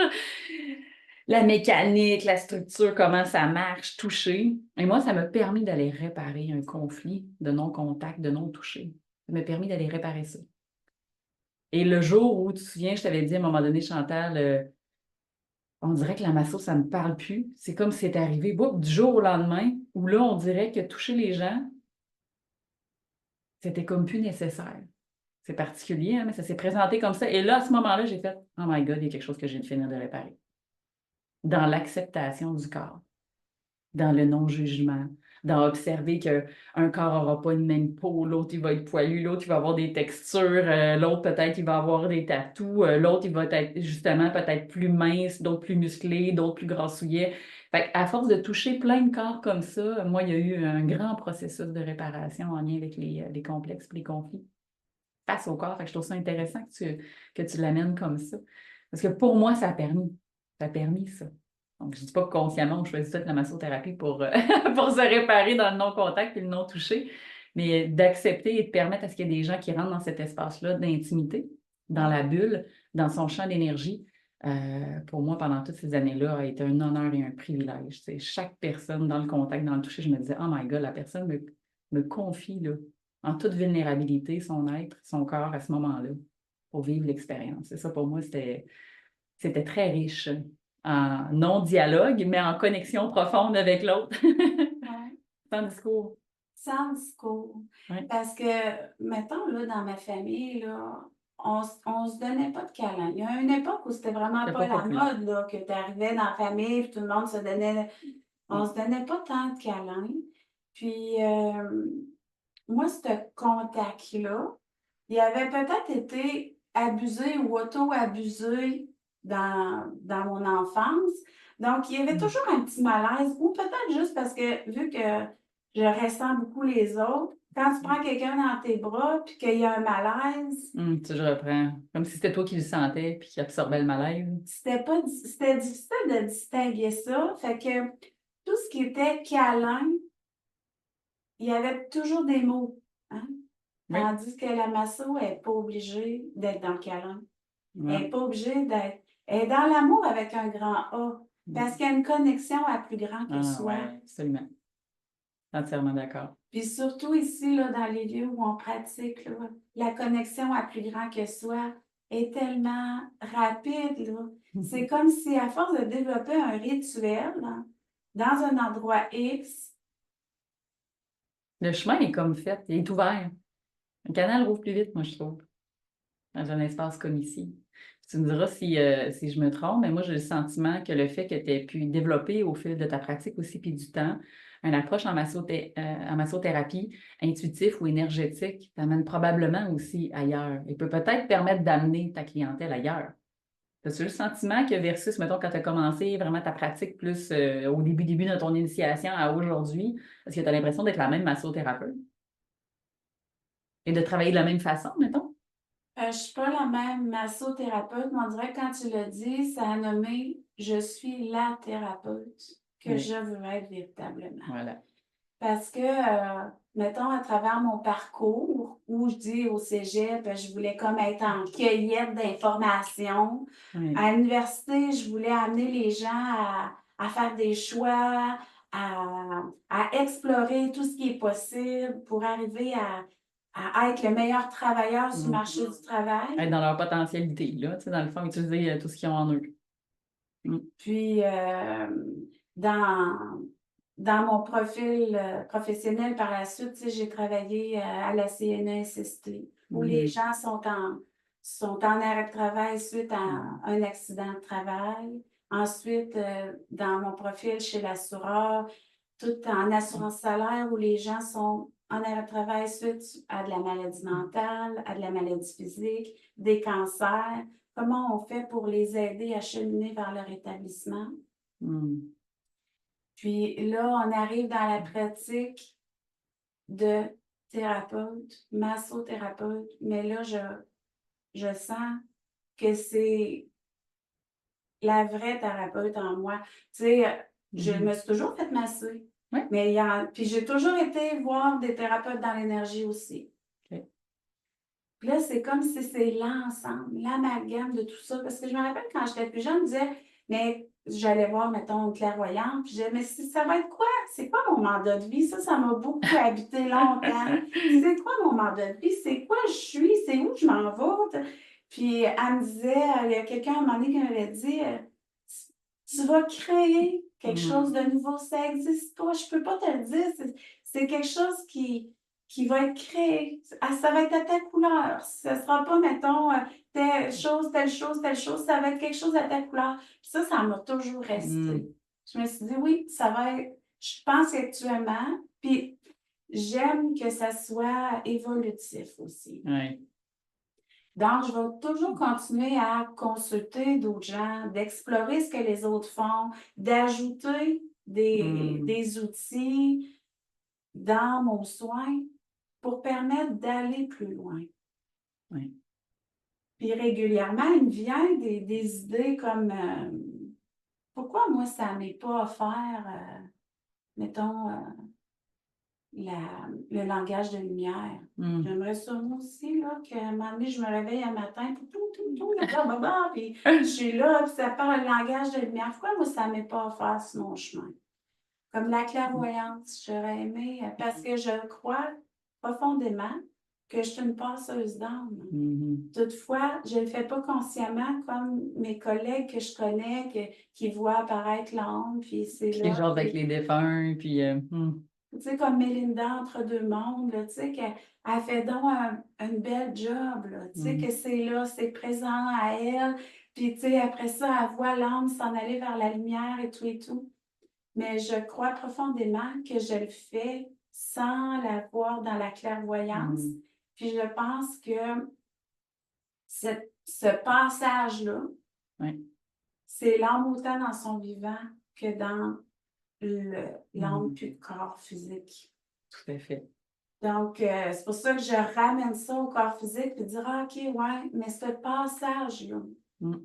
La mécanique, la structure, comment ça marche, toucher. Et moi, ça m'a permis d'aller réparer un conflit de non-contact, de non-toucher. Ça m'a permis d'aller réparer ça. Et le jour où, tu te souviens, je t'avais dit à un moment donné, Chantal, on dirait que la masso, ça ne me parle plus. C'est comme si c'était arrivé du jour au lendemain, où là, on dirait que toucher les gens, c'était comme plus nécessaire. C'est particulier, hein, mais ça s'est présenté comme ça. Et là, à ce moment-là, j'ai fait « Oh my God, il y a quelque chose que je viens de finir de réparer. » Dans l'acceptation du corps, dans le non-jugement, dans observer qu'un corps n'aura pas une même peau, l'autre, il va être poilu, l'autre, il va avoir des textures, l'autre, peut-être, il va avoir des tatous, l'autre, il va être justement peut-être plus mince, d'autres plus musclés, d'autres plus grassouillets. Fait à force de toucher plein de corps comme ça, moi, il y a eu un grand processus de réparation en lien avec les complexes et les conflits face au corps. Fait que je trouve ça intéressant que tu l'amènes comme ça. Parce que pour moi, ça a permis. Ça a permis ça. Donc, je ne dis pas que consciemment, on choisit toute la massothérapie pour, pour se réparer dans le non-contact et le non-touché, mais d'accepter et de permettre à ce qu'il y ait des gens qui rentrent dans cet espace-là d'intimité, dans la bulle, dans son champ d'énergie. Pour moi, pendant toutes ces années-là, a été un honneur et un privilège. C'est chaque personne dans le contact, dans le toucher, je me disais, oh my God, la personne me confie là, en toute vulnérabilité son être, son corps à ce moment-là, pour vivre l'expérience. Et ça, pour moi, c'était très riche en non-dialogue, mais en connexion profonde avec l'autre. Ouais. Sans discours. Sans discours. Ouais. Parce que, mettons, là, dans ma famille, là, on se donnait pas de câlins. Il y a une époque où c'était vraiment pas la mode, là, que tu arrivais dans la famille et tout le monde se donnait. On se donnait pas tant de câlins. Puis, moi, ce contact-là, il avait peut-être été abusé ou auto-abusé dans mon enfance. Donc, il y avait toujours un petit malaise, ou peut-être juste parce que, vu que je ressens beaucoup les autres. Quand tu prends quelqu'un dans tes bras puis qu'il y a un malaise, Je reprends. Comme si c'était toi qui le sentais puis qui absorbais le malaise. c'était difficile de distinguer ça. Fait que tout ce qui était câlin, il y avait toujours des mots, hein? Oui. Tandis que la masso n'est pas obligée d'être dans le câlin. Elle Ouais. n'est pas obligée d'être. Elle est dans l'amour avec un grand A. Parce qu'il y a une connexion à plus grand que Ah soi. ouais, absolument. Entièrement d'accord. Puis surtout ici, là, dans les lieux où on pratique, là, la connexion à plus grand que soi est tellement rapide. Là. C'est comme si, à force de développer un rituel là, dans un endroit X, Le chemin est comme fait, il est ouvert. Le canal rouvre plus vite, moi, je trouve, dans un espace comme ici. Tu me diras si je me trompe, mais moi, j'ai le sentiment que le fait que tu aies pu développer au fil de ta pratique aussi, puis du temps, une approche en massothérapie intuitif ou énergétique t'amène probablement aussi ailleurs et peut peut-être permettre d'amener ta clientèle ailleurs. As-tu le sentiment que versus, mettons, quand tu as commencé vraiment ta pratique plus au début de ton initiation à aujourd'hui, est-ce que tu as l'impression d'être la même massothérapeute et de travailler de la même façon, mettons? je ne suis pas la même massothérapeute, mais on dirait que quand tu l'as dit, ça a nommé je suis la thérapeute que Oui, je veux être véritablement. voilà. Parce que, mettons, à travers mon parcours, où je dis au cégep, je voulais comme être en cueillette d'informations. Oui. À l'université, je voulais amener les gens à faire des choix, à explorer tout ce qui est possible pour arriver à être le meilleur travailleur sur le marché du travail. Être dans leur potentialité, là, tu sais, dans le fond, utiliser tout ce qu'ils ont en eux. Mm. Puis, dans, dans mon profil professionnel par la suite, tu sais, j'ai travaillé à la CNESST, où les gens sont en arrêt de travail suite à un accident de travail. Ensuite, dans mon profil chez l'assureur, tout en assurance salaire, où les gens sont en arrêt de travail suite à de la maladie mentale, à de la maladie physique, des cancers. Comment on fait pour les aider à cheminer vers leur établissement? Mm. Puis là, on arrive dans la pratique de thérapeute, massothérapeute, mais là, je sens que c'est la vraie thérapeute en moi. Tu sais, je me suis toujours fait masser, Oui. mais puis j'ai toujours été voir des thérapeutes dans l'énergie aussi. OK. Puis là, c'est comme si c'est l'ensemble, l'amalgame de tout ça. Parce que je me rappelle quand j'étais plus jeune, je disais, mais j'allais voir, mettons, une clairvoyante, puis je disais, mais ça va être quoi? C'est quoi mon mandat de vie? Ça m'a beaucoup habité longtemps. C'est quoi mon mandat de vie? C'est quoi je suis? C'est où je m'en vais? Puis elle me disait, il y a quelqu'un à un moment donné qui m'avait dit, tu vas créer quelque chose de nouveau. Ça existe pas. Je peux pas te le dire. C'est quelque chose qui va être créé. Ça va être à ta couleur. Ce ne sera pas, mettons, telle chose, telle chose, telle chose. Ça va être quelque chose à ta couleur. Puis ça m'a toujours resté. Je me suis dit, oui, ça va être, je pense actuellement, puis j'aime que ça soit évolutif aussi. Oui. Donc, je vais toujours continuer à consulter d'autres gens, d'explorer ce que les autres font, d'ajouter des outils dans mon soin pour permettre d'aller plus loin. Oui. Puis régulièrement, il me vient des idées comme pourquoi moi, ça ne m'est pas offert, mettons, le langage de lumière. J'aimerais ça moi aussi, là, qu'à un moment donné, je me réveille un matin, puis tout, blablabla, puis je suis là, puis ça parle le langage de lumière. Pourquoi moi, ça ne m'est pas offert sur mon chemin? Comme la clairvoyance, j'aurais aimé, parce que je crois profondément que je suis une passeuse d'âme. Toutefois, je ne le fais pas consciemment comme mes collègues que je connais, qui voient apparaître l'âme, puis c'est Puis là. les gens avec les défunts, puis... Tu sais, comme Mélinda entre deux mondes, là, tu sais, qu'elle fait donc une belle job, là, tu sais, que c'est là, c'est présent à elle, puis tu sais, après ça, elle voit l'âme s'en aller vers la lumière et tout et tout. Mais je crois profondément que je le fais sans la voir dans la clairvoyance. Puis je pense que ce passage-là, Oui. c'est l'âme autant dans son vivant que dans l'âme puis le corps physique. Tout à fait. Donc, c'est pour ça que je ramène ça au corps physique puis dire, ah, OK, ouais, mais ce passage-là, Mm. tu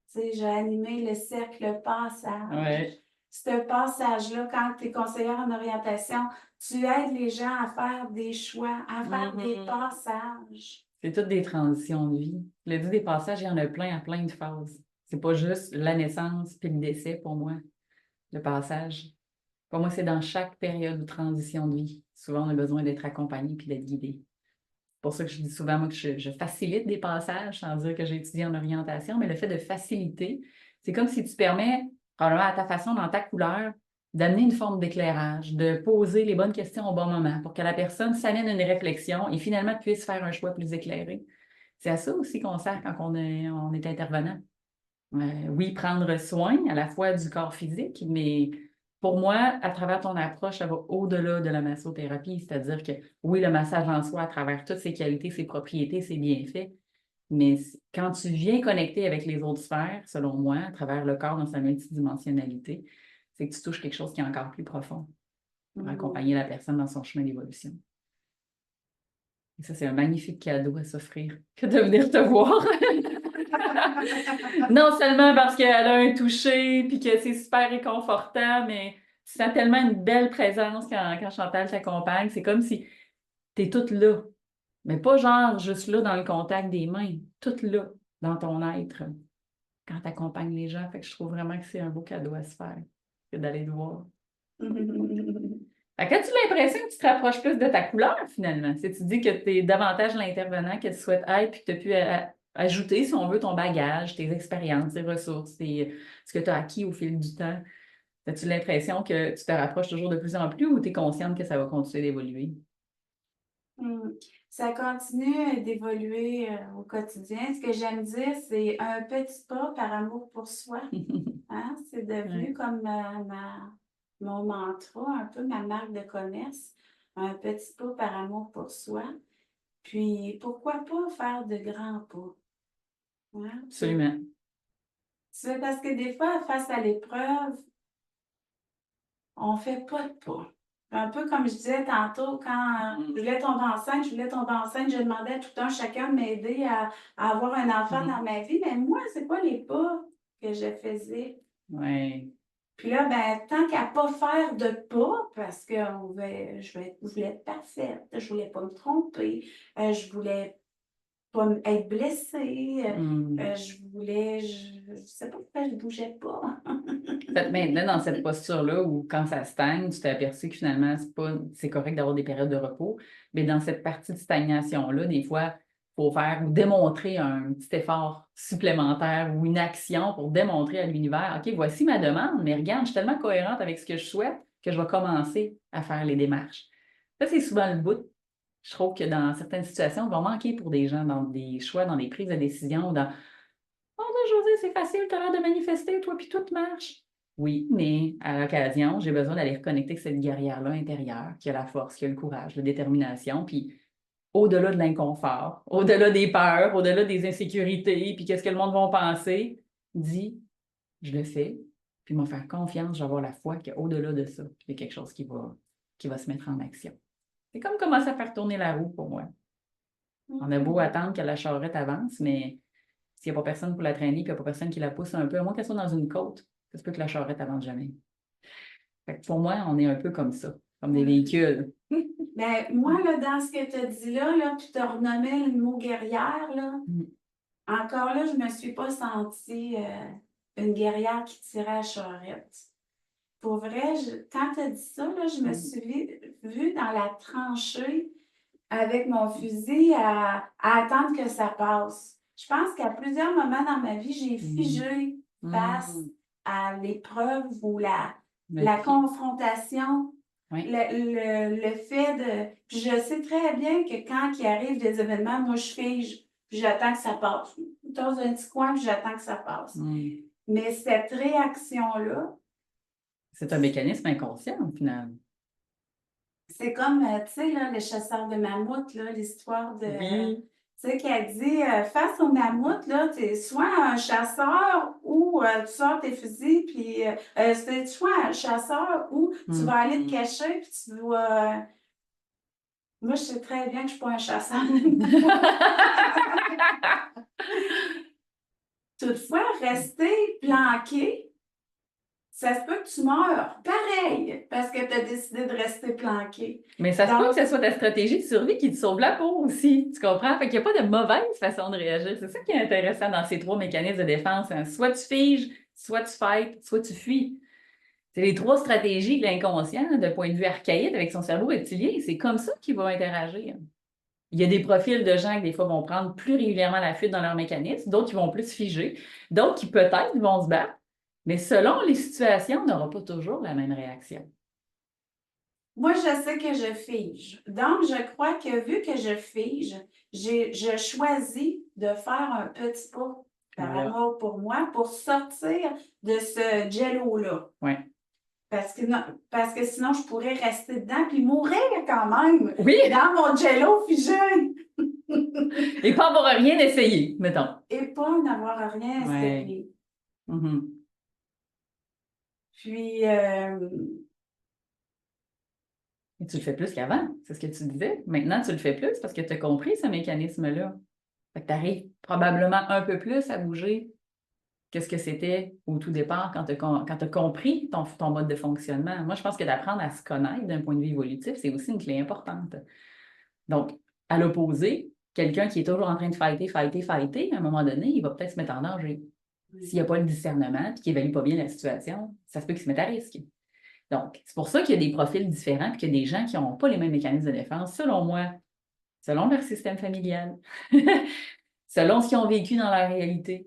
sais, j'ai animé le cercle passage. Ouais. Ce passage-là, quand tu es conseillère en orientation, tu aides les gens à faire des choix, à faire des Mhm. passages. C'est toutes des transitions de vie. Le dit des passages, il y en a plein à plein de phases. C'est pas juste la naissance puis le décès pour moi, le passage. Pour moi, c'est dans chaque période de transition de vie. Souvent, on a besoin d'être accompagné puis d'être guidé. C'est pour ça que je dis souvent, moi, que je facilite des passages, sans dire que j'ai étudié en orientation, mais le fait de faciliter, c'est comme si tu permets, probablement à ta façon, dans ta couleur, d'amener une forme d'éclairage, de poser les bonnes questions au bon moment pour que la personne s'amène une réflexion et finalement puisse faire un choix plus éclairé. C'est à ça aussi qu'on sert quand on est intervenant. Oui, prendre soin à la fois du corps physique, mais pour moi, à travers ton approche, ça va au-delà de la massothérapie. C'est-à-dire que oui, le massage en soi, à travers toutes ses qualités, ses propriétés, ses bienfaits, mais quand tu viens connecter avec les autres sphères, selon moi, à travers le corps dans sa multidimensionnalité, c'est que tu touches quelque chose qui est encore plus profond pour accompagner la personne dans son chemin d'évolution. Et ça, c'est un magnifique cadeau à s'offrir que de venir te voir. Non seulement parce qu'elle a un toucher puis que c'est super réconfortant, mais tu sens tellement une belle présence quand Chantal t'accompagne. C'est comme si tu es toute là. Mais pas genre juste là dans le contact des mains, toute là dans ton être quand tu accompagnes les gens. Fait que je trouve vraiment que c'est un beau cadeau à se faire que d'aller te voir. Fait que as-tu l'impression que tu te rapproches plus de ta couleur finalement? Si tu dis que tu es davantage l'intervenant que tu souhaites être puis que tu as pu ajouter, si on veut, ton bagage, tes expériences, tes ressources, ce que tu as acquis au fil du temps, as-tu l'impression que tu te rapproches toujours de plus en plus ou tu es consciente que ça va continuer d'évoluer? Ça continue d'évoluer au quotidien. Ce que j'aime dire, c'est un petit pas par amour pour soi. Hein? C'est devenu Ouais. comme mon mantra, un peu ma marque de commerce. Un petit pas par amour pour soi. Puis, pourquoi pas faire de grands pas? Hein? Absolument. C'est parce que des fois, face à l'épreuve, on fait pas de pas. Un peu comme je disais tantôt, quand je voulais tomber enceinte, je demandais à tout un chacun de m'aider à avoir un enfant dans ma vie, mais moi, c'est pas les pas que je faisais. Ouais. Puis là, ben, tant qu'à pas faire de pas, parce que je voulais être parfaite, je voulais pas me tromper, je voulais pas être blessée, Mm. je sais pas pourquoi je bougeais pas. Fait que maintenant, dans cette posture-là, où quand ça stagne, tu t'es aperçu que finalement, c'est correct d'avoir des périodes de repos, mais dans cette partie de stagnation-là, des fois, il faut faire ou démontrer un petit effort supplémentaire ou une action pour démontrer à l'univers, OK, voici ma demande, mais regarde, je suis tellement cohérente avec ce que je souhaite que je vais commencer à faire les démarches. Ça, c'est souvent le bout. Je trouve que dans certaines situations, on va manquer pour des gens dans des choix, dans des prises de décision, dans oh, ben, José, c'est facile, tu as l'air de manifester, toi, puis tout marche. Oui, mais à l'occasion, j'ai besoin d'aller reconnecter avec cette guerrière-là intérieure, qui a la force, qui a le courage, la détermination, puis au-delà de l'inconfort, au-delà des peurs, au-delà des insécurités, puis qu'est-ce que le monde va penser, dit, je le fais, puis m'en faire confiance, je vais avoir la foi qu'au-delà de ça, il y a quelque chose qui va se mettre en action. C'est comme commencer à faire tourner la roue pour moi. On a beau attendre que la charrette avance, mais s'il n'y a pas personne pour la traîner, puis il n'y a pas personne qui la pousse un peu, à moins qu'elle soit dans une côte, ça se peut que la charrette avance jamais. Fait que pour moi, on est un peu comme ça, comme des véhicules. Ben, moi, là, dans ce que tu as dit là, puis tu as renommé le mot guerrière, là, Mm. encore là, je ne me suis pas sentie une guerrière qui tirait à la charrette. Pour vrai, quand tu as dit ça, là, je me suis vue dans la tranchée avec mon fusil à attendre que ça passe. Je pense qu'à plusieurs moments dans ma vie, j'ai figé face Mm. à l'épreuve ou Me la fier. confrontation, Oui. le fait de... Puis je sais très bien que quand il arrive des événements, moi, je fige, puis j'attends que ça passe. Dans un petit coin, puis j'attends que ça passe. Mm. Mais cette réaction-là, C'est un mécanisme inconscient, au final. c'est comme, tu sais, là, le chasseur de mammouth, là, l'histoire de... Oui. Tu sais, qu'elle dit, face au mammouth, là, tu es soit un chasseur ou tu sors tes fusils, puis c'est soit un chasseur ou tu vas aller te cacher, puis tu vas Moi, je sais très bien que je ne suis pas un chasseur. Toutefois, rester planqué, ça se peut que tu meurs pareil parce que tu as décidé de rester planqué. Mais ça se peut que Donc, ce soit ta stratégie de survie qui te sauve la peau aussi, tu comprends? Fait qu'il n'y a pas de mauvaise façon de réagir. C'est ça qui est intéressant dans ces trois mécanismes de défense, hein. Soit tu figes, soit tu fights, soit tu fuis. C'est les trois stratégies de l'inconscient, d'un point de vue archaïque avec son cerveau reptilien. C'est comme ça qu'il va interagir. Il y a des profils de gens qui, des fois, vont prendre plus régulièrement la fuite dans leur mécanisme, d'autres qui vont plus figer, d'autres qui peut-être vont se battre, mais selon les situations, on n'aura pas toujours la même réaction. moi, je sais que je fige. Donc, je crois que vu que je fige, je choisis de faire un petit pas par Voilà. amour pour moi pour sortir de ce jello-là. Ouais. Parce que sinon, je pourrais rester dedans puis mourir quand même Oui, dans mon jello figé et pas avoir rien essayé, mettons. et pas n'avoir rien Ouais. essayé. Mhm. Puis, Et tu le fais plus qu'avant, c'est ce que tu disais. Maintenant, tu le fais plus parce que tu as compris ce mécanisme-là. Fait que tu arrives probablement un peu plus à bouger que ce que c'était au tout départ quand tu as compris ton mode de fonctionnement. Moi, je pense que d'apprendre à se connaître d'un point de vue évolutif, c'est aussi une clé importante. Donc, à l'opposé, quelqu'un qui est toujours en train de fighter, fighter, fighter, à un moment donné, il va peut-être se mettre en danger. S'il n'y a pas le discernement et qu'il n'évalue pas bien la situation, ça se peut qu'il se mette à risque. Donc, c'est pour ça qu'il y a des profils différents et qu'il y a des gens qui n'ont pas les mêmes mécanismes de défense, selon moi, selon leur système familial, selon ce qu'ils ont vécu dans la réalité,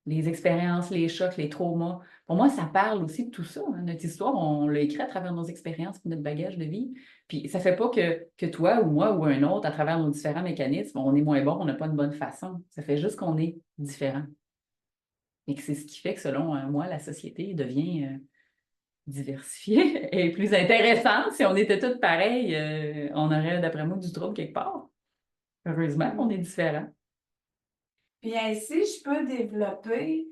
les expériences, les chocs, les traumas. Pour moi, ça parle aussi de tout ça, hein. Notre histoire, on l'a écrit à travers nos expériences et notre bagage de vie. Puis ça ne fait pas que toi ou moi ou un autre, à travers nos différents mécanismes, on est moins bon, on n'a pas une bonne façon. Ça fait juste qu'on est différent. Et que c'est ce qui fait que, selon moi, la société devient diversifiée et plus intéressante. Si on était tous pareils, on aurait, d'après moi, du trouble quelque part. Heureusement, on est différents. puis ainsi, je peux développer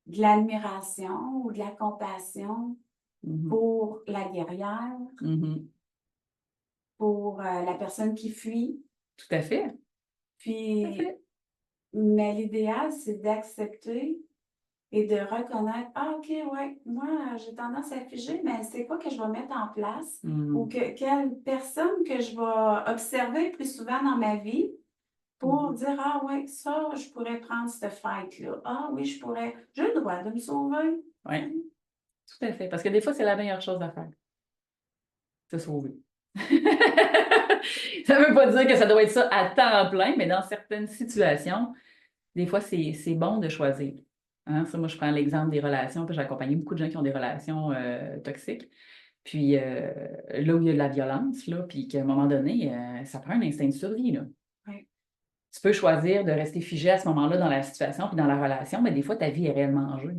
de l'admiration ou de la compassion Mhm. pour la guerrière, Mhm. pour la personne qui fuit. Tout à fait. Tout à Puis, fait. mais l'idéal, c'est d'accepter et de reconnaître, ah, OK, ouais, moi, j'ai tendance à figer, mais c'est quoi que je vais mettre en place ou Mhm. quelle personne que je vais observer plus souvent dans ma vie pour Mhm. dire, ah, ouais, ça, je pourrais prendre cette fight-là. Ah, oui, je pourrais, j'ai le droit de me sauver. Oui, tout à fait. Parce que des fois, c'est la meilleure chose à faire, se sauver. Ça ne veut pas dire que ça doit être ça à temps plein, mais dans certaines situations, des fois, c'est bon de choisir. Hein, ça, moi, je prends l'exemple des relations, puis j'ai accompagné beaucoup de gens qui ont des relations toxiques. Puis là où il y a de la violence, là, puis qu'à un moment donné, ça prend un instinct de survie, là. Ouais. Tu peux choisir de rester figé à ce moment-là dans la situation, puis dans la relation, mais des fois, ta vie est réellement en jeu.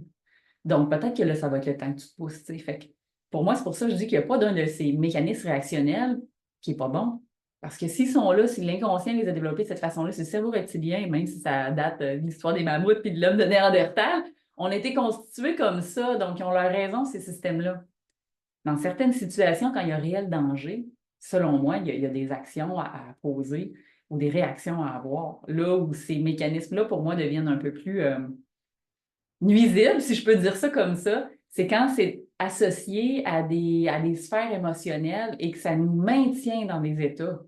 Donc, peut-être que là, ça va être le temps que tu te pousses, tu sais. Fait que, pour moi, c'est pour ça que je dis qu'il n'y a pas d'un de ces mécanismes réactionnels qui n'est pas bon. Parce que s'ils sont là, si l'inconscient les a développés de cette façon-là, c'est le cerveau reptilien, même si ça date de l'histoire des mammouths puis de l'homme de Néandertal, on a été constitués comme ça, donc ils ont leur raison, ces systèmes-là. Dans certaines situations, quand il y a réel danger, selon moi, il y a des actions à poser ou des réactions à avoir. Là où ces mécanismes-là, pour moi, deviennent un peu plus nuisible, si je peux dire ça comme ça, c'est quand c'est associé à des sphères émotionnelles et que ça nous maintient dans des états,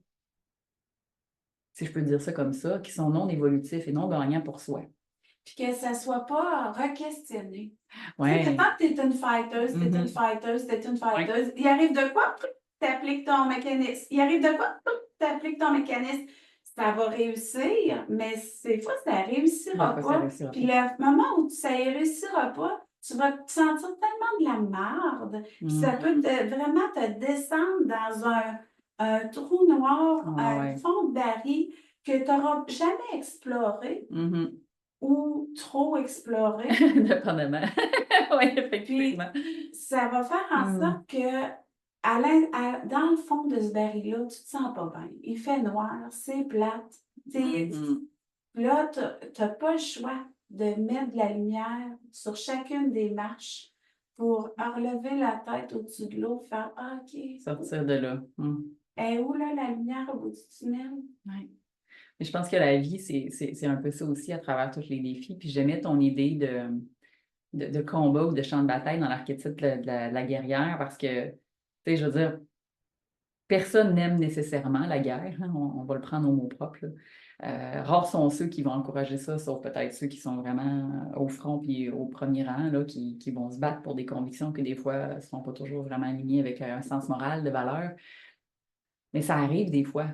si je peux dire ça comme ça, qui sont non évolutifs et non gagnants pour soi. Puis que ça ne soit pas re-questionné. Tu sais, Ouais. quand tu es une fighteuse, tu es une Mhm. fighteuse, tu es une Ouais. fighteuse, il arrive de quoi? Tu appliques ton mécanisme. Il arrive de quoi? Tu appliques ton mécanisme. Ça va réussir, mais des fois, ça ne Des réussira fois, ça pas. réussira Puis pas. le moment où ça ne réussira pas, tu vas te sentir tellement de la marde. Puis ça peut Mhm. vraiment te descendre dans un trou noir, Ah un ouais. fond de baril que tu n'auras jamais exploré Mhm. ou trop exploré. Dépendamment. Oui, Puis, effectivement. ça va faire en Mhm. sorte que, dans le fond de ce baril-là, tu te sens pas bien. Il fait noir, c'est plate. Mhm. Là, tu n'as pas le choix de mettre de la lumière sur chacune des marches pour relever la tête au-dessus de l'eau, faire ah, OK. Sortir de là. Mhm. Et où, là, la lumière au bout du tunnel? Ouais. Mais je pense que la vie, c'est un peu ça aussi à travers tous les défis. Puis j'aimais ton idée de combat ou de champ de bataille dans l'archétype de la guerrière parce que, tu sais, je veux dire, personne n'aime nécessairement la guerre, hein, on va le prendre au mot propre, là. Rares sont ceux qui vont encourager ça, sauf peut-être ceux qui sont vraiment au front puis au premier rang, là, qui vont se battre pour des convictions que des fois ne sont pas toujours vraiment alignées avec un sens moral de valeur. Mais ça arrive des fois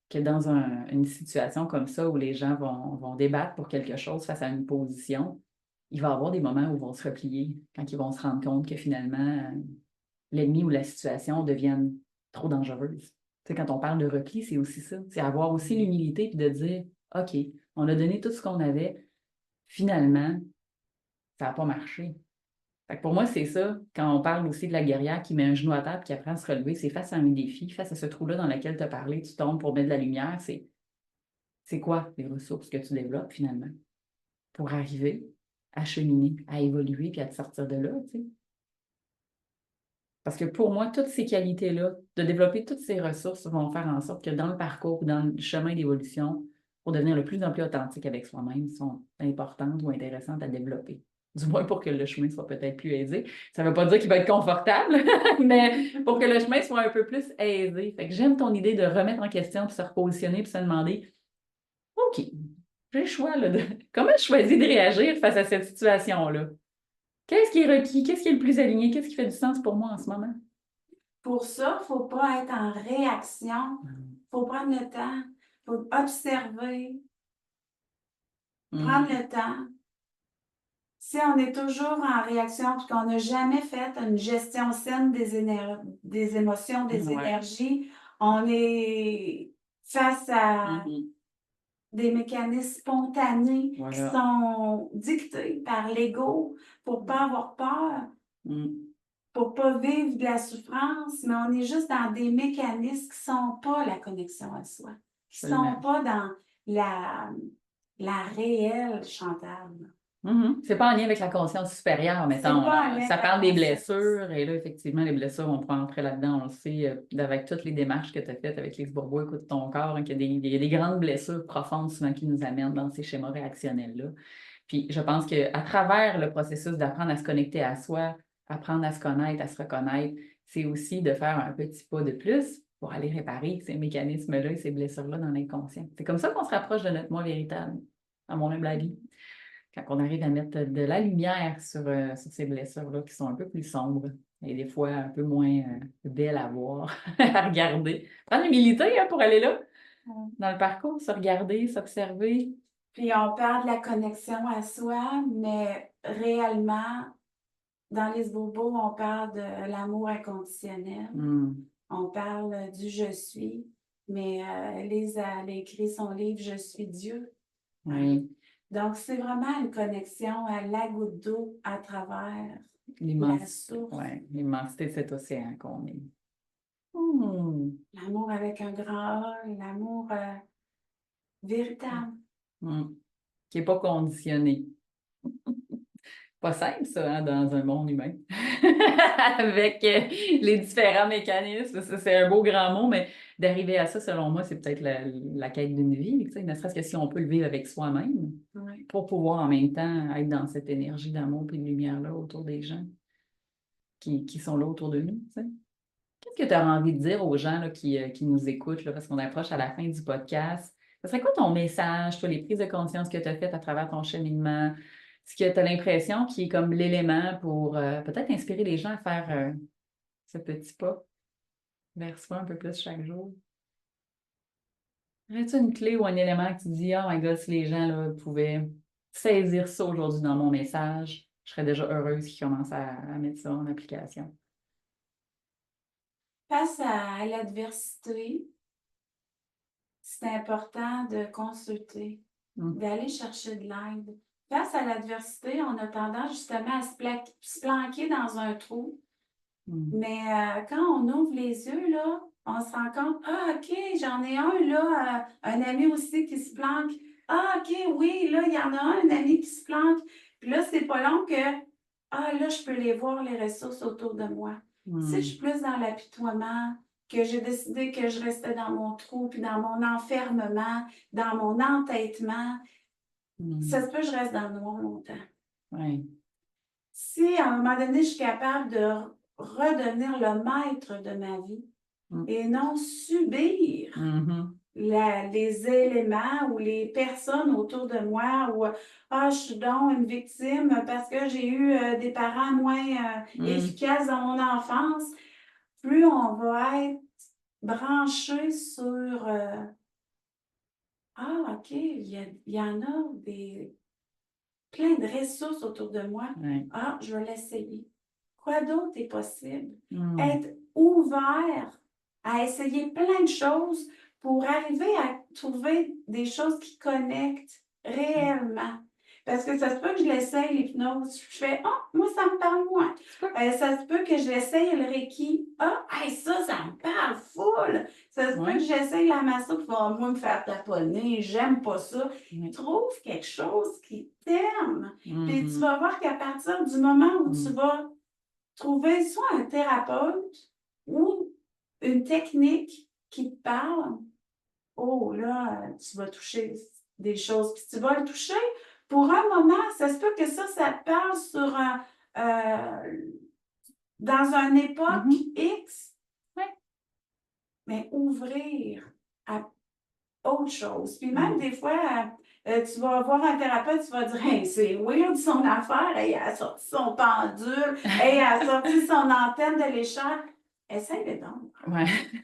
que dans une situation comme ça où les gens vont débattre pour quelque chose face à une position, il va y avoir des moments où ils vont se replier quand ils vont se rendre compte que finalement, l'ennemi ou la situation deviennent trop dangereuses. Tu sais, quand on parle de repli, c'est aussi ça. C'est avoir aussi l'humilité puis de dire, OK, on a donné tout ce qu'on avait, finalement, ça n'a pas marché. Fait que pour moi, c'est ça, quand on parle aussi de la guerrière qui met un genou à terre et qui apprend à se relever, c'est face à un défi, face à ce trou-là dans lequel tu as parlé, tu tombes pour mettre de la lumière, c'est quoi les ressources que tu développes finalement pour arriver à cheminer, à évoluer puis à te sortir de là, tu sais. Parce que pour moi, toutes ces qualités-là, de développer toutes ces ressources vont faire en sorte que dans le parcours, dans le chemin d'évolution, pour devenir de plus en plus authentique avec soi-même, sont importantes ou intéressantes à développer. Du moins pour que le chemin soit peut-être plus aisé. Ça ne veut pas dire qu'il va être confortable, mais pour que le chemin soit un peu plus aisé. Fait que j'aime ton idée de remettre en question, puis se repositionner, puis se demander, OK, j'ai le choix là, de comment je choisis de réagir face à cette situation-là? Qu'est-ce qui est requis? Qu'est-ce qui est le plus aligné? Qu'est-ce qui fait du sens pour moi en ce moment? Pour ça, il ne faut pas être en réaction. Il faut prendre le temps. Il faut observer, prendre Mm. le temps. Si on est toujours en réaction et qu'on n'a jamais fait une gestion saine des émotions, des Ouais. énergies, on est face à Mhm. des mécanismes spontanés qui Voilà. sont dictés par l'ego pour ne pas avoir peur, Mm. pour ne pas vivre de la souffrance, mais on est juste dans des mécanismes qui ne sont pas la connexion à soi, qui ne sont Absolument. pas dans la, la réelle Chantal. Mhm. C'est pas en lien avec la conscience supérieure, C'est mettons, pas un là. lien Ça avec la parle des conscience. blessures, et là, effectivement, les blessures, on peut entrer là-dedans, on le sait, avec toutes les démarches que tu as faites avec les bourbeaux, écoute ton corps, hein, qu'il y a il y a des grandes blessures profondes souvent qui nous amènent dans ces schémas réactionnels-là. Puis je pense qu'à travers le processus d'apprendre à se connecter à soi, apprendre à se connaître, à se reconnaître, c'est aussi de faire un petit pas de plus pour aller réparer ces mécanismes-là et ces blessures-là dans l'inconscient. C'est comme ça qu'on se rapproche de notre moi véritable, à mon humble avis. Quand on arrive à mettre de la lumière sur ces blessures-là qui sont un peu plus sombres et des fois un peu moins belles à voir, à regarder. Prendre l'humilité hein, pour aller là, dans le parcours, se regarder, s'observer. Puis on parle de la connexion à soi, mais réellement, dans les bobos, on parle de l'amour inconditionnel. Hmm. On parle du je suis, mais Lise, elle a écrit son livre Je suis Dieu. Hein? Oui, Donc, c'est vraiment une connexion à la goutte d'eau à travers la source. ouais, l'immensité de cet océan qu'on est. Hmm. L'amour avec un grand A, l'amour véritable. Hmm. Qui n'est pas conditionné. Pas simple, ça, hein, dans un monde humain. Avec les différents mécanismes. C'est un beau grand mot, mais d'arriver à ça, selon moi, c'est peut-être la quête d'une vie. Tu sais, ne serait-ce que si on peut le vivre avec soi-même, Oui. pour pouvoir en même temps être dans cette énergie d'amour et de lumière-là autour des gens qui sont là autour de nous. Tu sais. Qu'est-ce que tu as envie de dire aux gens là, qui nous écoutent, là, parce qu'on approche à la fin du podcast? Ce serait quoi ton message, toi, les prises de conscience que tu as faites à travers ton cheminement? Est-ce que tu as l'impression qui est comme l'élément pour peut-être inspirer les gens à faire ce petit pas vers soi un peu plus chaque jour? Aurais-tu une clé ou un élément que tu dis, oh my God, si les gens là, pouvaient saisir ça aujourd'hui dans mon message, je serais déjà heureuse qu'ils commencent à mettre ça en application. Face à l'adversité, c'est important de consulter, Mm. d'aller chercher de l'aide. Face à l'adversité, on a tendance justement à se planquer dans un trou. Mm. Mais quand on ouvre les yeux, là, on se rend compte, ah, OK, j'en ai un, là, un ami aussi qui se planque. Ah, OK, oui, là, il y en a un ami qui se planque. Puis là, c'est pas long que, ah, là, je peux les voir, les ressources autour de moi. Si je suis Mm. plus dans l'apitoiement, que j'ai décidé que je restais dans mon trou, puis dans mon enfermement, dans mon entêtement, ça se peut que je reste dans le noir longtemps. Ouais. Si à un moment donné, je suis capable de redevenir le maître de ma vie et non subir les éléments ou les personnes autour de moi ou je suis donc une victime parce que j'ai eu des parents moins efficaces dans mon enfance, plus on va être branché sur OK, il y en a plein de ressources autour de moi. Ouais. Je vais l'essayer. Quoi d'autre est possible? Être ouvert à essayer plein de choses pour arriver à trouver des choses qui connectent réellement. Parce que ça se peut que je l'essaye, l'hypnose. Je fais, moi, ça me parle moins. Ça se peut que je l'essaye, le Reiki. Ça me parle full. Ça se peut que j'essaye la masso, puis moi, me faire taponner. J'aime pas ça. Trouve quelque chose qui t'aime. Puis tu vas voir qu'à partir du moment où tu vas trouver soit un thérapeute ou une technique qui te parle, là, tu vas toucher des choses. Puis tu vas le toucher pour un moment. Ça se peut que ça te parle sur dans une époque X. Mais ouvrir à autre chose. Puis même des fois, tu vas voir un thérapeute, tu vas dire hey, c'est weird son affaire, elle a sorti son pendule, elle a sorti son antenne de l'écharpe. Essaye-le donc.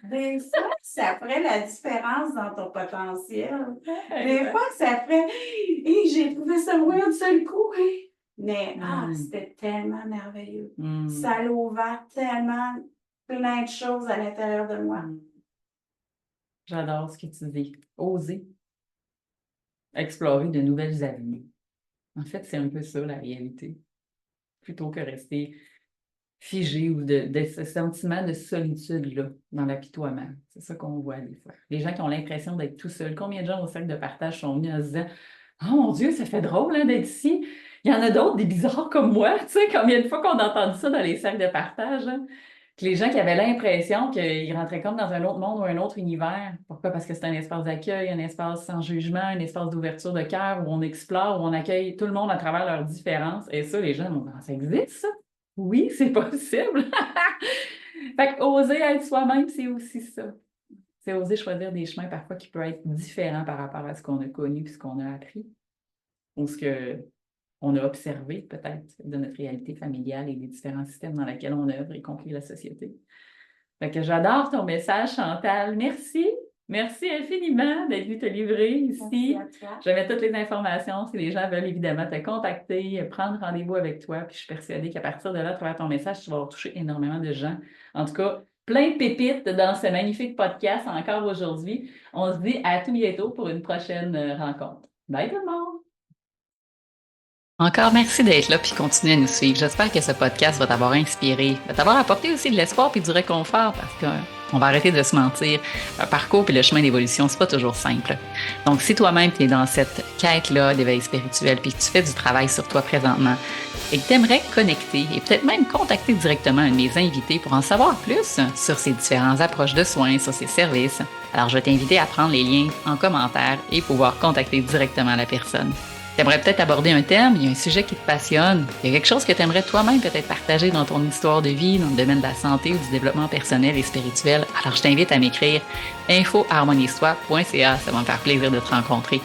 Des fois, ça ferait la différence dans ton potentiel. Des fois, ça ferait hey, j'ai trouvé ça weird seul coup. Mais c'était tellement merveilleux. Ça l'a ouvert tellement plein de choses à l'intérieur de moi. J'adore ce que tu dis. Oser explorer de nouvelles avenues. En fait, c'est un peu ça la réalité. Plutôt que rester figé ou de ce sentiment de solitude-là dans l'apitoiement. C'est ça qu'on voit des fois. Les gens qui ont l'impression d'être tout seuls. Combien de gens au cercle de partage sont venus en se disant « Oh mon Dieu, ça fait drôle d'être ici. Il y en a d'autres, des bizarres comme moi. » Tu sais, combien de fois qu'on a entendu ça dans les cercles de partage, hein? Que les gens qui avaient l'impression qu'ils rentraient comme dans un autre monde ou un autre univers. Pourquoi? Parce que c'est un espace d'accueil, un espace sans jugement, un espace d'ouverture de cœur où on explore, où on accueille tout le monde à travers leurs différences. Et ça, les gens vont dire, ça existe, ça? Oui, c'est possible. Fait qu'oser être soi-même, c'est aussi ça. C'est oser choisir des chemins parfois qui peuvent être différents par rapport à ce qu'on a connu et ce qu'on a appris. Ou ce qu'on a observé peut-être de notre réalité familiale et des différents systèmes dans lesquels on œuvre, y compris la société. Fait que j'adore ton message, Chantal. Merci. Merci infiniment d'être venue te livrer ici. Je mets toutes les informations si les gens veulent évidemment te contacter, prendre rendez-vous avec toi. Puis je suis persuadée qu'à partir de là, à travers ton message, tu vas toucher énormément de gens. En tout cas, plein de pépites dans ce magnifique podcast encore aujourd'hui. On se dit à tout bientôt pour une prochaine rencontre. Bye tout le monde! Encore merci d'être là puis continuer à nous suivre. J'espère que ce podcast va t'avoir inspiré, va t'avoir apporté aussi de l'espoir puis du réconfort parce qu'on va arrêter de se mentir. Le parcours puis le chemin d'évolution, c'est pas toujours simple. Donc, si toi-même tu es dans cette quête-là d'éveil spirituel puis que tu fais du travail sur toi présentement et que tu aimerais connecter et peut-être même contacter directement un de mes invités pour en savoir plus sur ces différentes approches de soins, sur ces services, alors je vais t'inviter à prendre les liens en commentaire et pouvoir contacter directement la personne. Tu aimerais peut-être aborder un thème, il y a un sujet qui te passionne, il y a quelque chose que tu aimerais toi-même peut-être partager dans ton histoire de vie, dans le domaine de la santé ou du développement personnel et spirituel, alors je t'invite à m'écrire info@harmoniestoi.ca, ça va me faire plaisir de te rencontrer.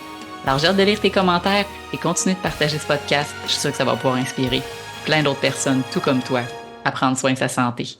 Alors j'ai hâte de lire tes commentaires et continue de partager ce podcast, je suis sûre que ça va pouvoir inspirer plein d'autres personnes, tout comme toi, à prendre soin de sa santé.